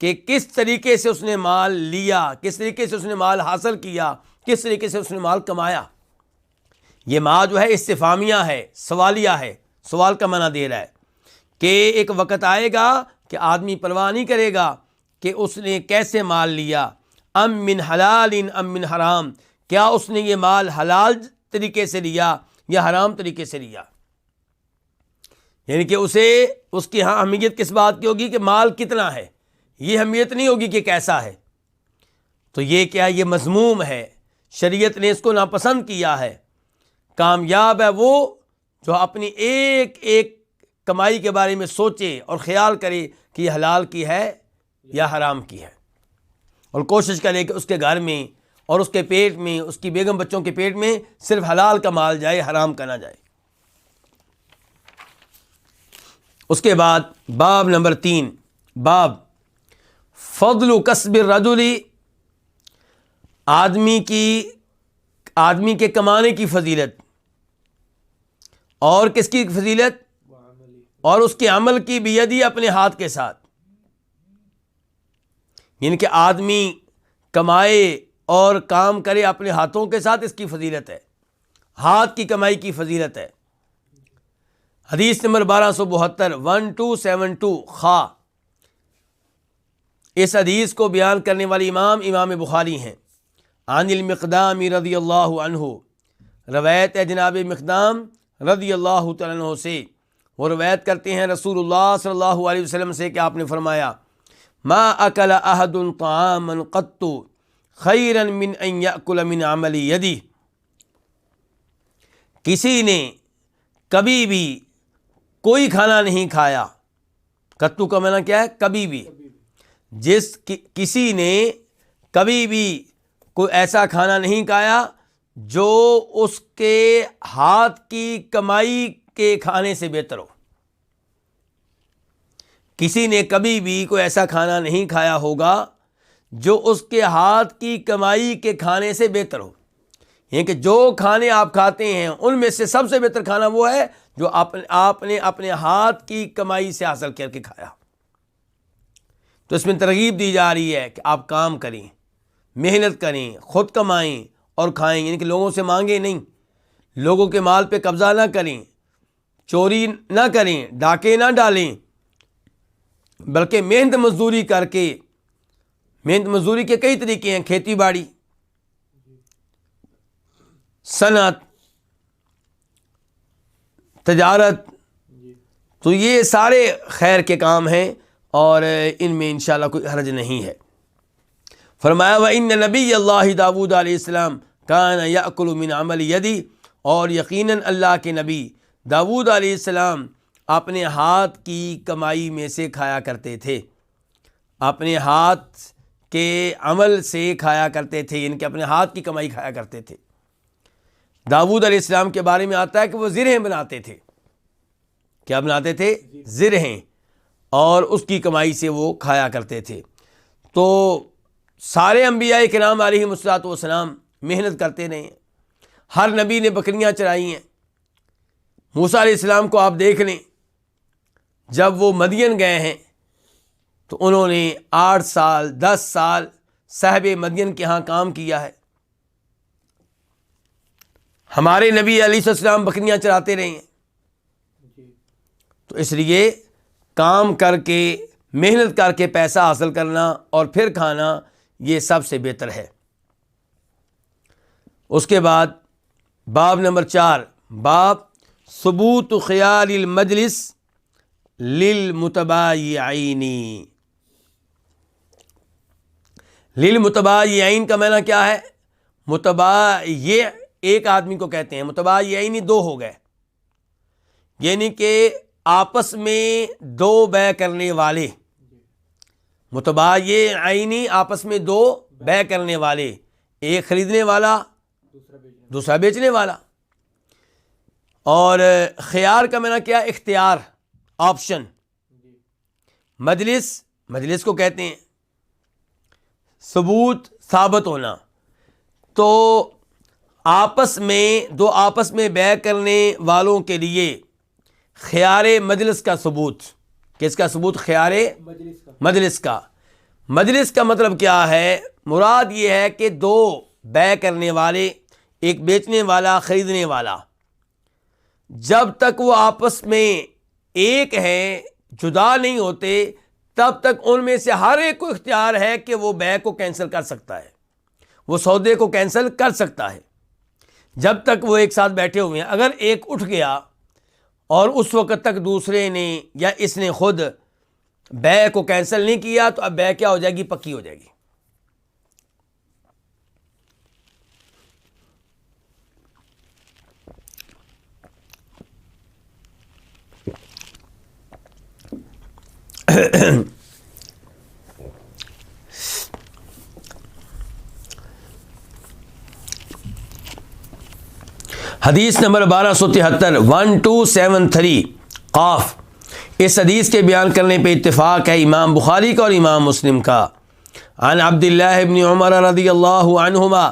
کہ کس طریقے سے اس نے مال لیا، کس طریقے سے اس نے مال حاصل کیا، کس طریقے سے اس نے مال کمایا۔ یہ ما جو ہے استفہامیہ ہے، سوالیہ ہے، سوال کا معنی دے رہا ہے کہ ایک وقت آئے گا کہ آدمی پرواہ نہیں کرے گا کہ اس نے کیسے مال لیا، ام من حلال ام من حرام، کیا اس نے یہ مال حلال طریقے سے لیا یا حرام طریقے سے لیا۔ یعنی کہ اس کی ہاں اہمیت کس بات کی ہوگی کہ مال کتنا ہے، یہ اہمیت نہیں ہوگی کہ کیسا ہے۔ تو یہ کیا، یہ مذموم ہے، شریعت نے اس کو ناپسند کیا ہے۔ کامیاب ہے وہ جو اپنی ایک ایک کمائی کے بارے میں سوچے اور خیال کرے کہ یہ حلال کی ہے یا حرام کی ہے، اور کوشش کرے کہ اس کے گھر میں اور اس کے پیٹ میں، اس کی بیگم بچوں کے پیٹ میں صرف حلال کا مال جائے، حرام کا نہ جائے۔ اس کے بعد باب نمبر 3، باب فضل کسب الرجل، آدمی کے کمانے کی فضیلت، اور کس کی فضیلت، اور اس کے عمل کی بیدی، اپنے ہاتھ کے ساتھ۔ یعنی کہ آدمی کمائے اور کام کرے اپنے ہاتھوں کے ساتھ، اس کی فضیلت ہے، ہاتھ کی کمائی کی فضیلت ہے۔ حدیث نمبر 1272 1272 خا، اس حدیث کو بیان کرنے والے امام بخاری ہیں۔ عن المقدام رضی اللہ عنہ، روایت ہے جناب مقدام رضی اللہ تعالیٰ عنہ سے، وہ روایت کرتے ہیں رسول اللہ صلی اللہ علیہ وسلم سے کہ آپ نے فرمایا، ما اکل احد طعاما قط خیرا من ان یأکل من عمل یدہ، کسی نے کبھی بھی کوئی کھانا نہیں کھایا، قطو کا معنی کیا ہے، کبھی بھی، کسی نے کبھی بھی کوئی ایسا کھانا نہیں کھایا جو اس کے ہاتھ کی کمائی کے کھانے سے بہتر ہو۔ کسی نے کبھی بھی کوئی ایسا کھانا نہیں کھایا ہوگا جو اس کے ہاتھ کی کمائی کے کھانے سے بہتر ہو۔ یعنی کہ جو کھانے آپ کھاتے ہیں ان میں سے سب سے بہتر کھانا وہ ہے جو آپ نے اپنے ہاتھ کی کمائی سے حاصل کر کے کھایا۔ تو اس میں ترغیب دی جا رہی ہے کہ آپ کام کریں، محنت کریں، خود کمائیں اور کھائیں، یعنی کہ لوگوں سے مانگیں نہیں، لوگوں کے مال پہ قبضہ نہ کریں، چوری نہ کریں، ڈاکے نہ ڈالیں، بلکہ محنت مزدوری کر کے، محنت مزدوری کے کئی طریقے ہیں، کھیتی باڑی، صنعت، تجارت، تو یہ سارے خیر کے کام ہیں اور ان میں انشاءاللہ کوئی حرج نہیں ہے۔ فرمایا وَإِنَّ نَبِيَّ اللَّهِ داؤد علیہ السلام كَانَ يَأْكُلُ مِنْ عَمَلِ يَدِهِ، اور یقیناً اللہ کے نبی داؤد علیہ السلام اپنے ہاتھ کی کمائی میں سے کھایا کرتے تھے، اپنے ہاتھ کے عمل سے کھایا کرتے تھے، یعنی کہ اپنے ہاتھ کی کمائی کھایا کرتے تھے۔ داؤد علیہ السلام کے بارے میں آتا ہے کہ وہ زرہیں بناتے تھے۔ کیا بناتے تھے؟ زرہیں، اور اس کی کمائی سے وہ کھایا کرتے تھے۔ تو سارے انبیاء کرام علیہ الصلوۃ والسلام محنت کرتے رہے ہیں، ہر نبی نے بکریاں چرائی ہیں۔ موسیٰ علیہ السلام کو آپ دیکھ لیں، جب وہ مدین گئے ہیں تو انہوں نے 8 سال 10 سال صاحب مدین کے ہاں کام کیا ہے۔ ہمارے نبی علیہ السلام بکریاں چراتے رہے ہیں۔ تو اس لیے کام کر کے، محنت کر کے پیسہ حاصل کرنا اور پھر کھانا، یہ سب سے بہتر ہے۔ اس کے بعد باب نمبر 4، باب ثبوت خیال المجلس للمتبایعین۔ للمتبایعین کا معنی کیا ہے؟ متبایع ایک آدمی کو کہتے ہیں، متبایعین 2 ہو گئے، یعنی کہ آپس میں 2 بیع کرنے والے، متبایعین آپس میں 2 بیع کرنے والے، ایک خریدنے والا دوسرا بیچنے والا۔ اور خیار کا معنی کیا؟ اختیار، آپشن۔ مجلس کو کہتے ہیں، ثبوت ثابت ہونا۔ تو آپس میں بیع کرنے والوں کے لیے خیار مجلس کا ثبوت، کس کا ثبوت؟ خیار مجلس کا۔ مجلس کا مطلب کیا ہے؟ مراد یہ ہے کہ دو بیع کرنے والے، ایک بیچنے والا، خریدنے والا، جب تک وہ آپس میں ایک ہیں، جدا نہیں ہوتے، تب تک ان میں سے ہر ایک کو اختیار ہے کہ وہ بیع کو کینسل کر سکتا ہے، وہ سودے کو کینسل کر سکتا ہے، جب تک وہ ایک ساتھ بیٹھے ہوئے ہیں۔ اگر ایک اٹھ گیا اور اس وقت تک دوسرے نے یا اس نے خود بیع کو کینسل نہیں کیا، تو اب بیع کیا ہو جائے گی؟ پکی ہو جائے گی۔ حدیث نمبر 1273 1273 قاف۔ اس حدیث کے بیان کرنے پہ اتفاق ہے امام بخاری کا اور امام مسلم کا۔ عن عبداللہ بن عمر رضی اللہ عنہما،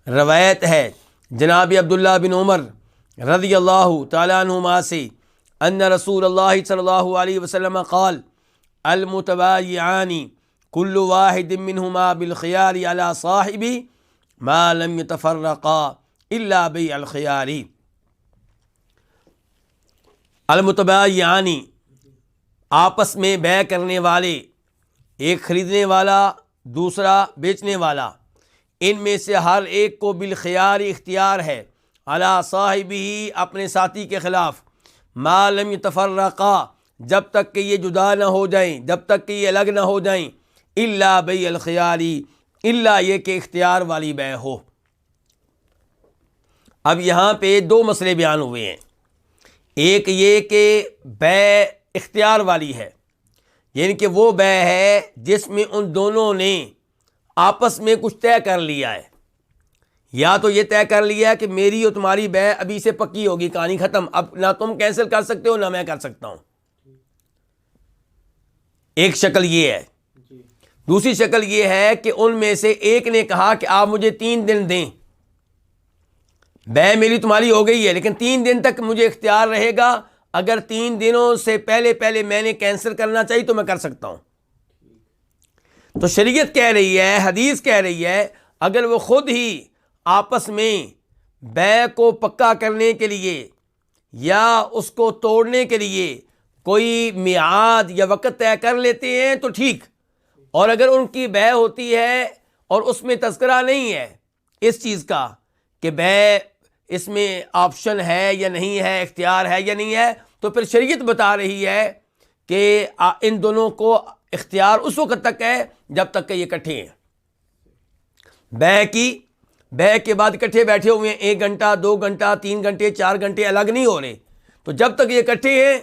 روایت ہے جناب عبداللہ بن عمر رضی اللہ تعالیٰ عنہما سے، ان رسول اللہ صلی اللہ علیہ وسلم قال المتبايعان كل واحد منهما بالخيار على صاحبه ما لم يتفرقا الا بيع الخيار۔ المتبايعان، آپس میں بیع کرنے والے، ایک خریدنے والا دوسرا بیچنے والا، ان میں سے ہر ایک کو بالخیار اختیار ہے، علی صاحبہ، اپنے ساتھی کے خلاف، ما لم یتفرقا، جب تک کہ یہ جدا نہ ہو جائیں، جب تک کہ یہ الگ نہ ہو جائیں، الا بیع الخیاری، الا یہ کہ اختیار والی بیع ہو۔ اب یہاں پہ دو مسئلے بیان ہوئے ہیں، ایک یہ کہ بیع اختیار والی ہے، یعنی کہ وہ بیع ہے جس میں ان دونوں نے آپس میں کچھ طے کر لیا ہے، یا تو یہ طے کر لیا کہ میری اور تمہاری بیع ابھی سے پکی ہوگی، کہانی ختم، اب نہ تم کینسل کر سکتے ہو نہ میں کر سکتا ہوں۔ ایک شکل یہ ہے۔ دوسری شکل یہ ہے کہ ان میں سے ایک نے کہا کہ آپ مجھے 3 دن دیں، بیع میری تمہاری ہو گئی ہے لیکن 3 دن تک مجھے اختیار رہے گا، اگر 3 دنوں سے پہلے میں نے کینسل کرنا چاہیے تو میں کر سکتا ہوں۔ تو شریعت کہہ رہی ہے، حدیث کہہ رہی ہے، اگر وہ خود ہی آپس میں بیع کو پکا کرنے کے لیے یا اس کو توڑنے کے لیے کوئی میعاد یا وقت طے کر لیتے ہیں تو ٹھیک، اور اگر ان کی بیع ہوتی ہے اور اس میں تذکرہ نہیں ہے اس چیز کا کہ بیع اس میں آپشن ہے یا نہیں ہے، اختیار ہے یا نہیں ہے، تو پھر شریعت بتا رہی ہے کہ ان دونوں کو اختیار اس وقت تک ہے جب تک کہ یہ اکٹھے ہیں۔ بیع کے بعد اکٹھے بیٹھے ہوئے ہیں، 1 گھنٹہ 2 گھنٹہ 3 گھنٹے 4 گھنٹے الگ نہیں ہو رہے، تو جب تک یہ اکٹھے ہیں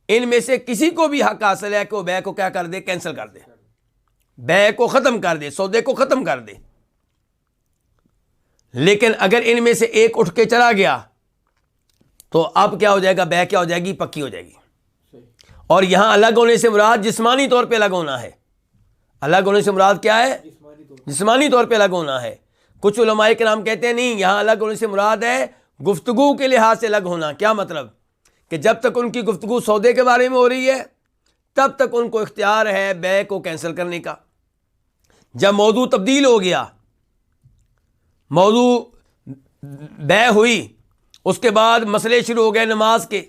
ان میں سے کسی کو بھی حق حاصل ہے کہ وہ بیع کو کیا کر دے؟ کینسل کر دے، بیع کو ختم کر دے، سودے کو ختم کر دے۔ لیکن اگر ان میں سے ایک اٹھ کے چلا گیا تو اب کیا ہو جائے گا؟ بیع کیا ہو جائے گی؟ پکی ہو جائے گی۔ اور یہاں الگ ہونے سے مراد جسمانی طور پہ الگ ہونا ہے۔ الگ ہونے سے مراد کیا ہے؟ جسمانی طور پہ الگ ہونا ہے۔ کچھ علماء کرام کہتے ہیں نہیں، یہاں الگ ہونے سے مراد ہے گفتگو کے لحاظ سے الگ ہونا۔ کیا مطلب؟ کہ جب تک ان کی گفتگو سودے کے بارے میں ہو رہی ہے تب تک ان کو اختیار ہے بیع کو کینسل کرنے کا۔ جب موضوع تبدیل ہو گیا، موضوع بیع ہوئی، اس کے بعد مسئلے شروع ہو گئے نماز کے،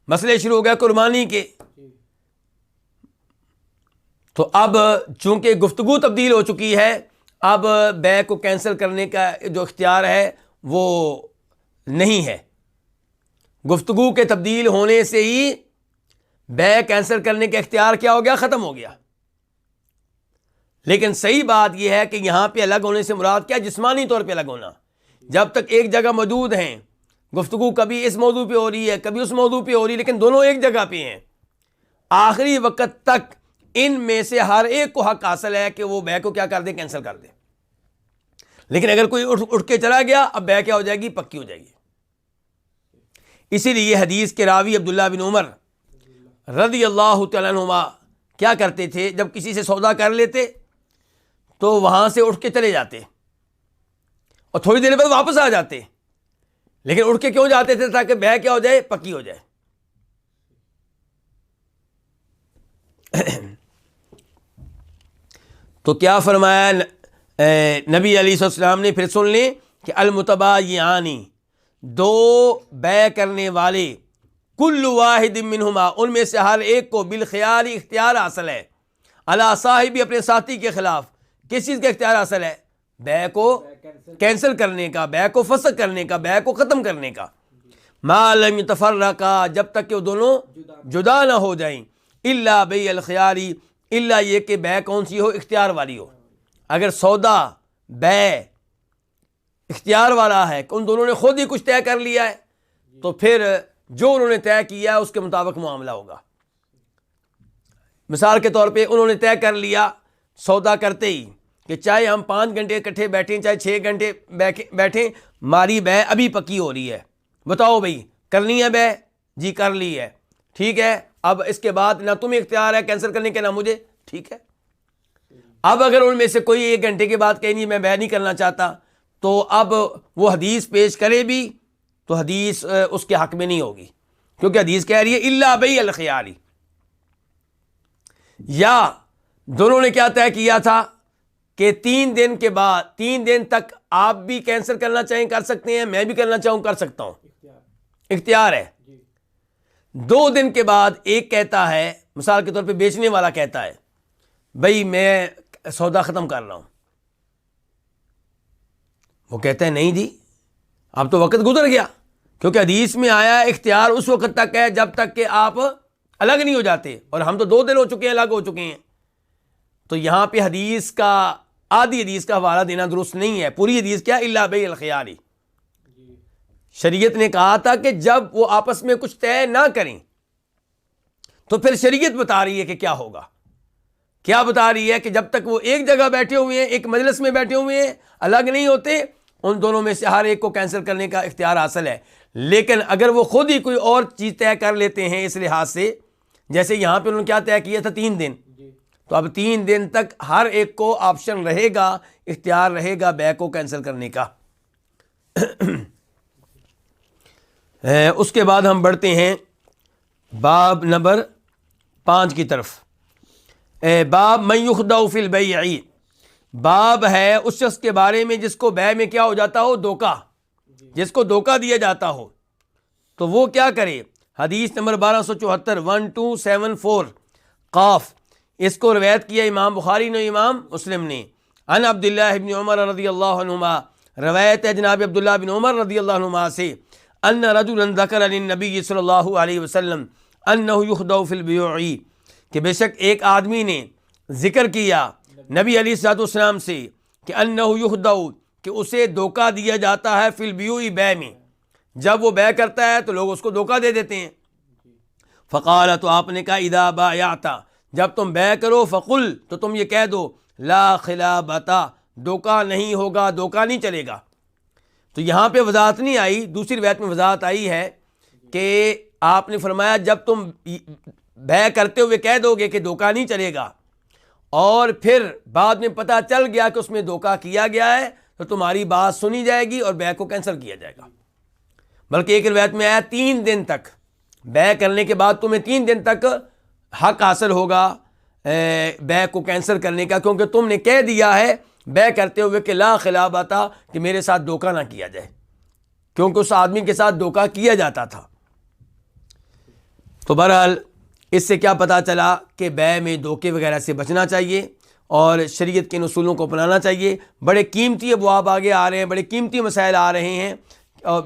مسئلے شروع ہو گئے قربانی کے، تو اب چونکہ گفتگو تبدیل ہو چکی ہے، اب بیع کو کینسل کرنے کا جو اختیار ہے وہ نہیں ہے۔ گفتگو کے تبدیل ہونے سے ہی بیع کینسل کرنے کا اختیار کیا ہو گیا؟ ختم ہو گیا۔ لیکن صحیح بات یہ ہے کہ یہاں پہ الگ ہونے سے مراد کیا؟ جسمانی طور پہ الگ ہونا۔ جب تک ایک جگہ موجود ہیں، گفتگو کبھی اس موضوع پہ ہو رہی ہے کبھی اس موضوع پہ ہو رہی ہے، لیکن دونوں ایک جگہ پہ ہیں، آخری وقت تک ان میں سے ہر ایک کو حق حاصل ہے کہ وہ بیع کو کیا کر دے؟ کینسل کر دے۔ لیکن اگر کوئی اٹھ کے چلا گیا، اب بیع کیا ہو جائے گی؟ پکی ہو جائے گی۔ اسی لیے حدیث کے راوی عبداللہ بن عمر رضی اللہ تعالیٰ عنہما کیا کرتے تھے؟ جب کسی سے سودا کر لیتے تو وہاں سے اٹھ کے چلے جاتے اور تھوڑی دیر بعد واپس آ جاتے، لیکن اٹھ کے کیوں جاتے تھے؟ تاکہ بیع کیا ہو جائے؟ پکی ہو جائے۔ تو کیا فرمایا نبی علیہ السلام نے؟ پھر سن لیں کہ المتبایعانی، دو بیع کرنے والے، کل واحد منہما، ان میں سے ہر ایک کو بالخیار اختیار حاصل ہے، علی صاحبی، اپنے ساتھی کے خلاف۔ کس چیز کا اختیار حاصل ہے؟ بیع کو کینسل کرنے کا، بیع کو فسخ کرنے کا، بیع کو ختم کرنے کا۔ ما لم یتفرقا، جب تک کہ وہ دونوں جدا نہ ہو جائیں، الا بیع الخیاری، الا یہ کہ بیع کون سی ہو؟ اختیار والی ہو۔ اگر سودا بیع اختیار والا ہے کہ ان دونوں نے خود ہی کچھ طے کر لیا ہے، تو پھر جو انہوں نے طے کیا ہے اس کے مطابق معاملہ ہوگا۔ مثال کے طور پہ انہوں نے طے کر لیا سودا کرتے ہی کہ چاہے ہم 5 گھنٹے اکٹھے بیٹھیں، چاہے 6 گھنٹے بیٹھیں، ہماری بیع ابھی پکی ہو رہی ہے، بتاؤ بھئی کرنی ہے بیع؟ جی کر لی ہے، ٹھیک ہے، اب اس کے بعد نہ تمہیں اختیار ہے کینسل کرنے کے نہ مجھے، ٹھیک ہے۔ اب اگر ان میں سے کوئی 1 گھنٹے کے بعد کہیں نہیں میں بیع نہیں کرنا چاہتا، تو اب وہ حدیث پیش کرے بھی تو حدیث اس کے حق میں نہیں ہوگی، کیونکہ حدیث کہہ رہی ہے الا بیع الخیاری۔ یا دونوں نے کیا طے کیا تھا کہ 3 دن کے بعد، 3 دن تک آپ بھی کینسل کرنا چاہیں کر سکتے ہیں، میں بھی کرنا چاہوں کر سکتا ہوں، اختیار ہے۔ 2 دن کے بعد ایک کہتا ہے، مثال کے طور پہ بیچنے والا کہتا ہے بھئی میں سودا ختم کر رہا ہوں، وہ کہتا ہے نہیں جی اب تو وقت گزر گیا، کیونکہ حدیث میں آیا ہے اختیار اس وقت تک ہے جب تک کہ آپ الگ نہیں ہو جاتے، اور ہم تو 2 دن ہو چکے ہیں الگ ہو چکے ہیں۔ تو یہاں پہ حدیث کا آدھی حدیث کا حوالہ دینا درست نہیں ہے، پوری حدیث کیا؟ الا بیع الخیاری۔ شریعت نے کہا تھا کہ جب وہ آپس میں کچھ طے نہ کریں تو پھر شریعت بتا رہی ہے کہ کیا ہوگا، کیا بتا رہی ہے کہ جب تک وہ ایک جگہ بیٹھے ہوئے ہیں، ایک مجلس میں بیٹھے ہوئے ہیں، الگ نہیں ہوتے، ان دونوں میں سے ہر ایک کو کینسل کرنے کا اختیار حاصل ہے۔ لیکن اگر وہ خود ہی کوئی اور چیز طے کر لیتے ہیں اس لحاظ سے، جیسے یہاں پہ انہوں نے کیا طے کیا تھا؟ 3 دن، تو اب 3 دن تک ہر ایک کو آپشن رہے گا، اختیار رہے گا بیع کو کینسل کرنے کا۔ اس کے بعد ہم بڑھتے ہیں باب نمبر 5 کی طرف۔ باب من یخدع فی البیع، باب ہے اس شخص کے بارے میں جس کو بیع میں کیا ہو جاتا ہو؟ دھوکہ، جس کو دھوکہ دیا جاتا ہو، تو وہ کیا کرے؟ حدیث نمبر 1274 1274 قاف، اس کو روایت کیا امام بخاری نے، امام مسلم نے۔ عن عبداللہ بن عمر رضی اللہ عنہما، روایت ہے جناب عبداللہ بن عمر رضی اللہ عنہما سے، ان رجلا ذکر للنبی صلی اللہ علیہ وسلم انہ یخدع فی البیوع، کہ بے شک ایک آدمی نے ذکر کیا نبی علیہ الصلوۃ والسلام سے کہ انہ یخدع، کہ اسے دھوکہ دیا جاتا ہے، فی البیوع، بیع میں، جب وہ بیع کرتا ہے تو لوگ اس کو دھوکہ دے دیتے ہیں۔ فقال، تو آپ نے کہا اذا بایعت، جب تم بیع کرو، فقل، تو تم یہ کہہ دو لا خلابۃ، دھوکہ نہیں ہوگا، دھوکہ نہیں چلے گا۔ تو یہاں پہ وضاحت نہیں آئی، دوسری روایت میں وضاحت آئی ہے کہ آپ نے فرمایا جب تم بیع کرتے ہوئے کہہ دو گے کہ دھوکہ نہیں چلے گا، اور پھر بعد میں پتہ چل گیا کہ اس میں دھوکہ کیا گیا ہے، تو تمہاری بات سنی جائے گی اور بیع کو کینسل کیا جائے گا۔ بلکہ ایک روایت میں آیا 3 دن تک، بیع کرنے کے بعد تمہیں 3 دن تک حق حاصل ہوگا بیع کو کینسل کرنے کا، کیونکہ تم نے کہہ دیا ہے بیع کرتے ہوئے کہ لا خلابۃ، کہ میرے ساتھ دھوکہ نہ کیا جائے، کیونکہ اس آدمی کے ساتھ دھوکہ کیا جاتا تھا۔ تو بہرحال اس سے کیا پتہ چلا کہ بیع میں دھوکے وغیرہ سے بچنا چاہیے اور شریعت کے اصولوں کو اپنانا چاہیے۔ بڑے قیمتی ابواب آگے آ رہے ہیں، بڑے قیمتی مسائل آ رہے ہیں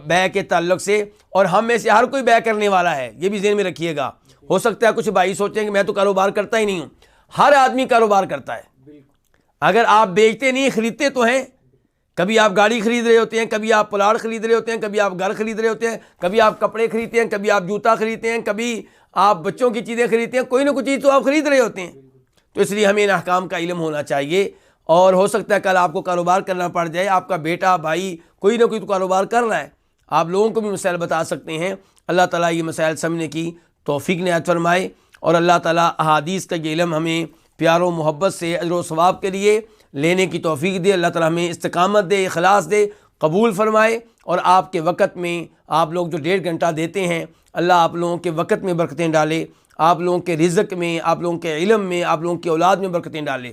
بیع کے تعلق سے، اور ہم میں سے ہر کوئی بیع کرنے والا ہے، یہ بھی ذہن میں رکھیے گا۔ ہو سکتا ہے کچھ بھائی سوچیں کہ میں تو کاروبار کرتا ہی نہیں ہوں، ہر آدمی کاروبار کرتا ہے۔ اگر آپ بیچتے نہیں خریدتے تو ہیں، کبھی آپ گاڑی خرید رہے ہوتے ہیں، کبھی آپ پلاٹ خرید رہے ہوتے ہیں، کبھی آپ گھر خرید رہے ہوتے ہیں، کبھی آپ کپڑے خریدتے ہیں، کبھی آپ جوتا خریدتے ہیں، کبھی آپ بچوں کی چیزیں خریدتے ہیں، کوئی نہ کوئی چیز تو آپ خرید رہے ہوتے ہیں۔ تو اس لیے ہمیں ان احکام کا علم ہونا چاہیے، اور ہو سکتا ہے کل آپ کو کاروبار کرنا پڑ جائے، آپ کا بیٹا بھائی کوئی نہ کوئی تو کاروبار کر رہا ہے، آپ لوگوں کو بھی مسائل بتا سکتے ہیں۔ اللہ تعالیٰ یہ مسائل سمجھنے کی توفیق عنایت فرمائے، اور اللہ تعالیٰ احادیث کا یہ علم ہمیں پیار و محبت سے اجر و ثواب کے لیے لینے کی توفیق دے۔ اللہ تعالیٰ ہمیں استقامت دے، اخلاص دے، قبول فرمائے، اور آپ کے وقت میں آپ لوگ جو 1.5 گھنٹہ دیتے ہیں، اللہ آپ لوگوں کے وقت میں برکتیں ڈالے، آپ لوگوں کے رزق میں، آپ لوگوں کے علم میں، آپ لوگوں کی اولاد میں برکتیں ڈالے،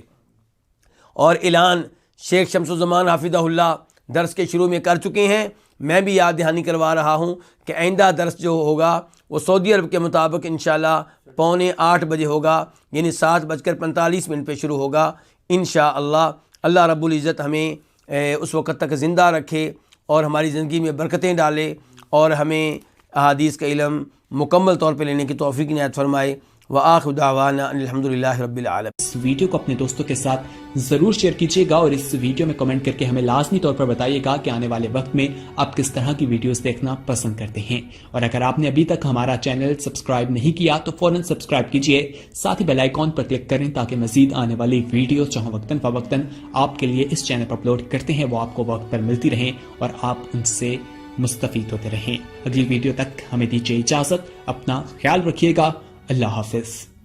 اور اعلان شیخ شمس الزمان حافظہ اللہ درس کے شروع میں کر چکے ہیں. میں بھی یاد دہانی کروا رہا ہوں کہ آئندہ درس جو ہوگا وہ سعودی عرب کے مطابق انشاءاللہ 7:45 بجے ہوگا، یعنی 7:45 پہ شروع ہوگا انشاءاللہ. اللہ رب العزت ہمیں اس وقت تک زندہ رکھے اور ہماری زندگی میں برکتیں ڈالے اور ہمیں احادیث کا علم مکمل طور پہ لینے کی توفیق عنایت فرمائے. وآخر دعوانا الحمدللہ رب العالمین. اس ویڈیو کو اپنے دوستوں کے ساتھ ضرور شیئر کیجیے گا اور اس ویڈیو میں کمنٹ کر کے ہمیں لازمی طور پر بتائیے گا کہ آنے والے وقت میں آپ کس طرح کی ویڈیوز دیکھنا پسند کرتے ہیں. اور اگر آپ نے ابھی تک ہمارا چینل سبسکرائب نہیں کیا تو فوراً سبسکرائب کیجیے، ساتھ ہی بیل آئیکن پر کلک کریں تاکہ مزید آنے والی ویڈیوز جو وقتاً فوقتاً آپ کے لیے اس چینل پر اپلوڈ کرتے ہیں وہ آپ کو وقت پر ملتی رہیں اور آپ ان سے مستفید ہوتے رہیں. اگلی ویڈیو تک ہمیں دیجیے اجازت، اپنا خیال رکھیے گا. اللہ حافظ.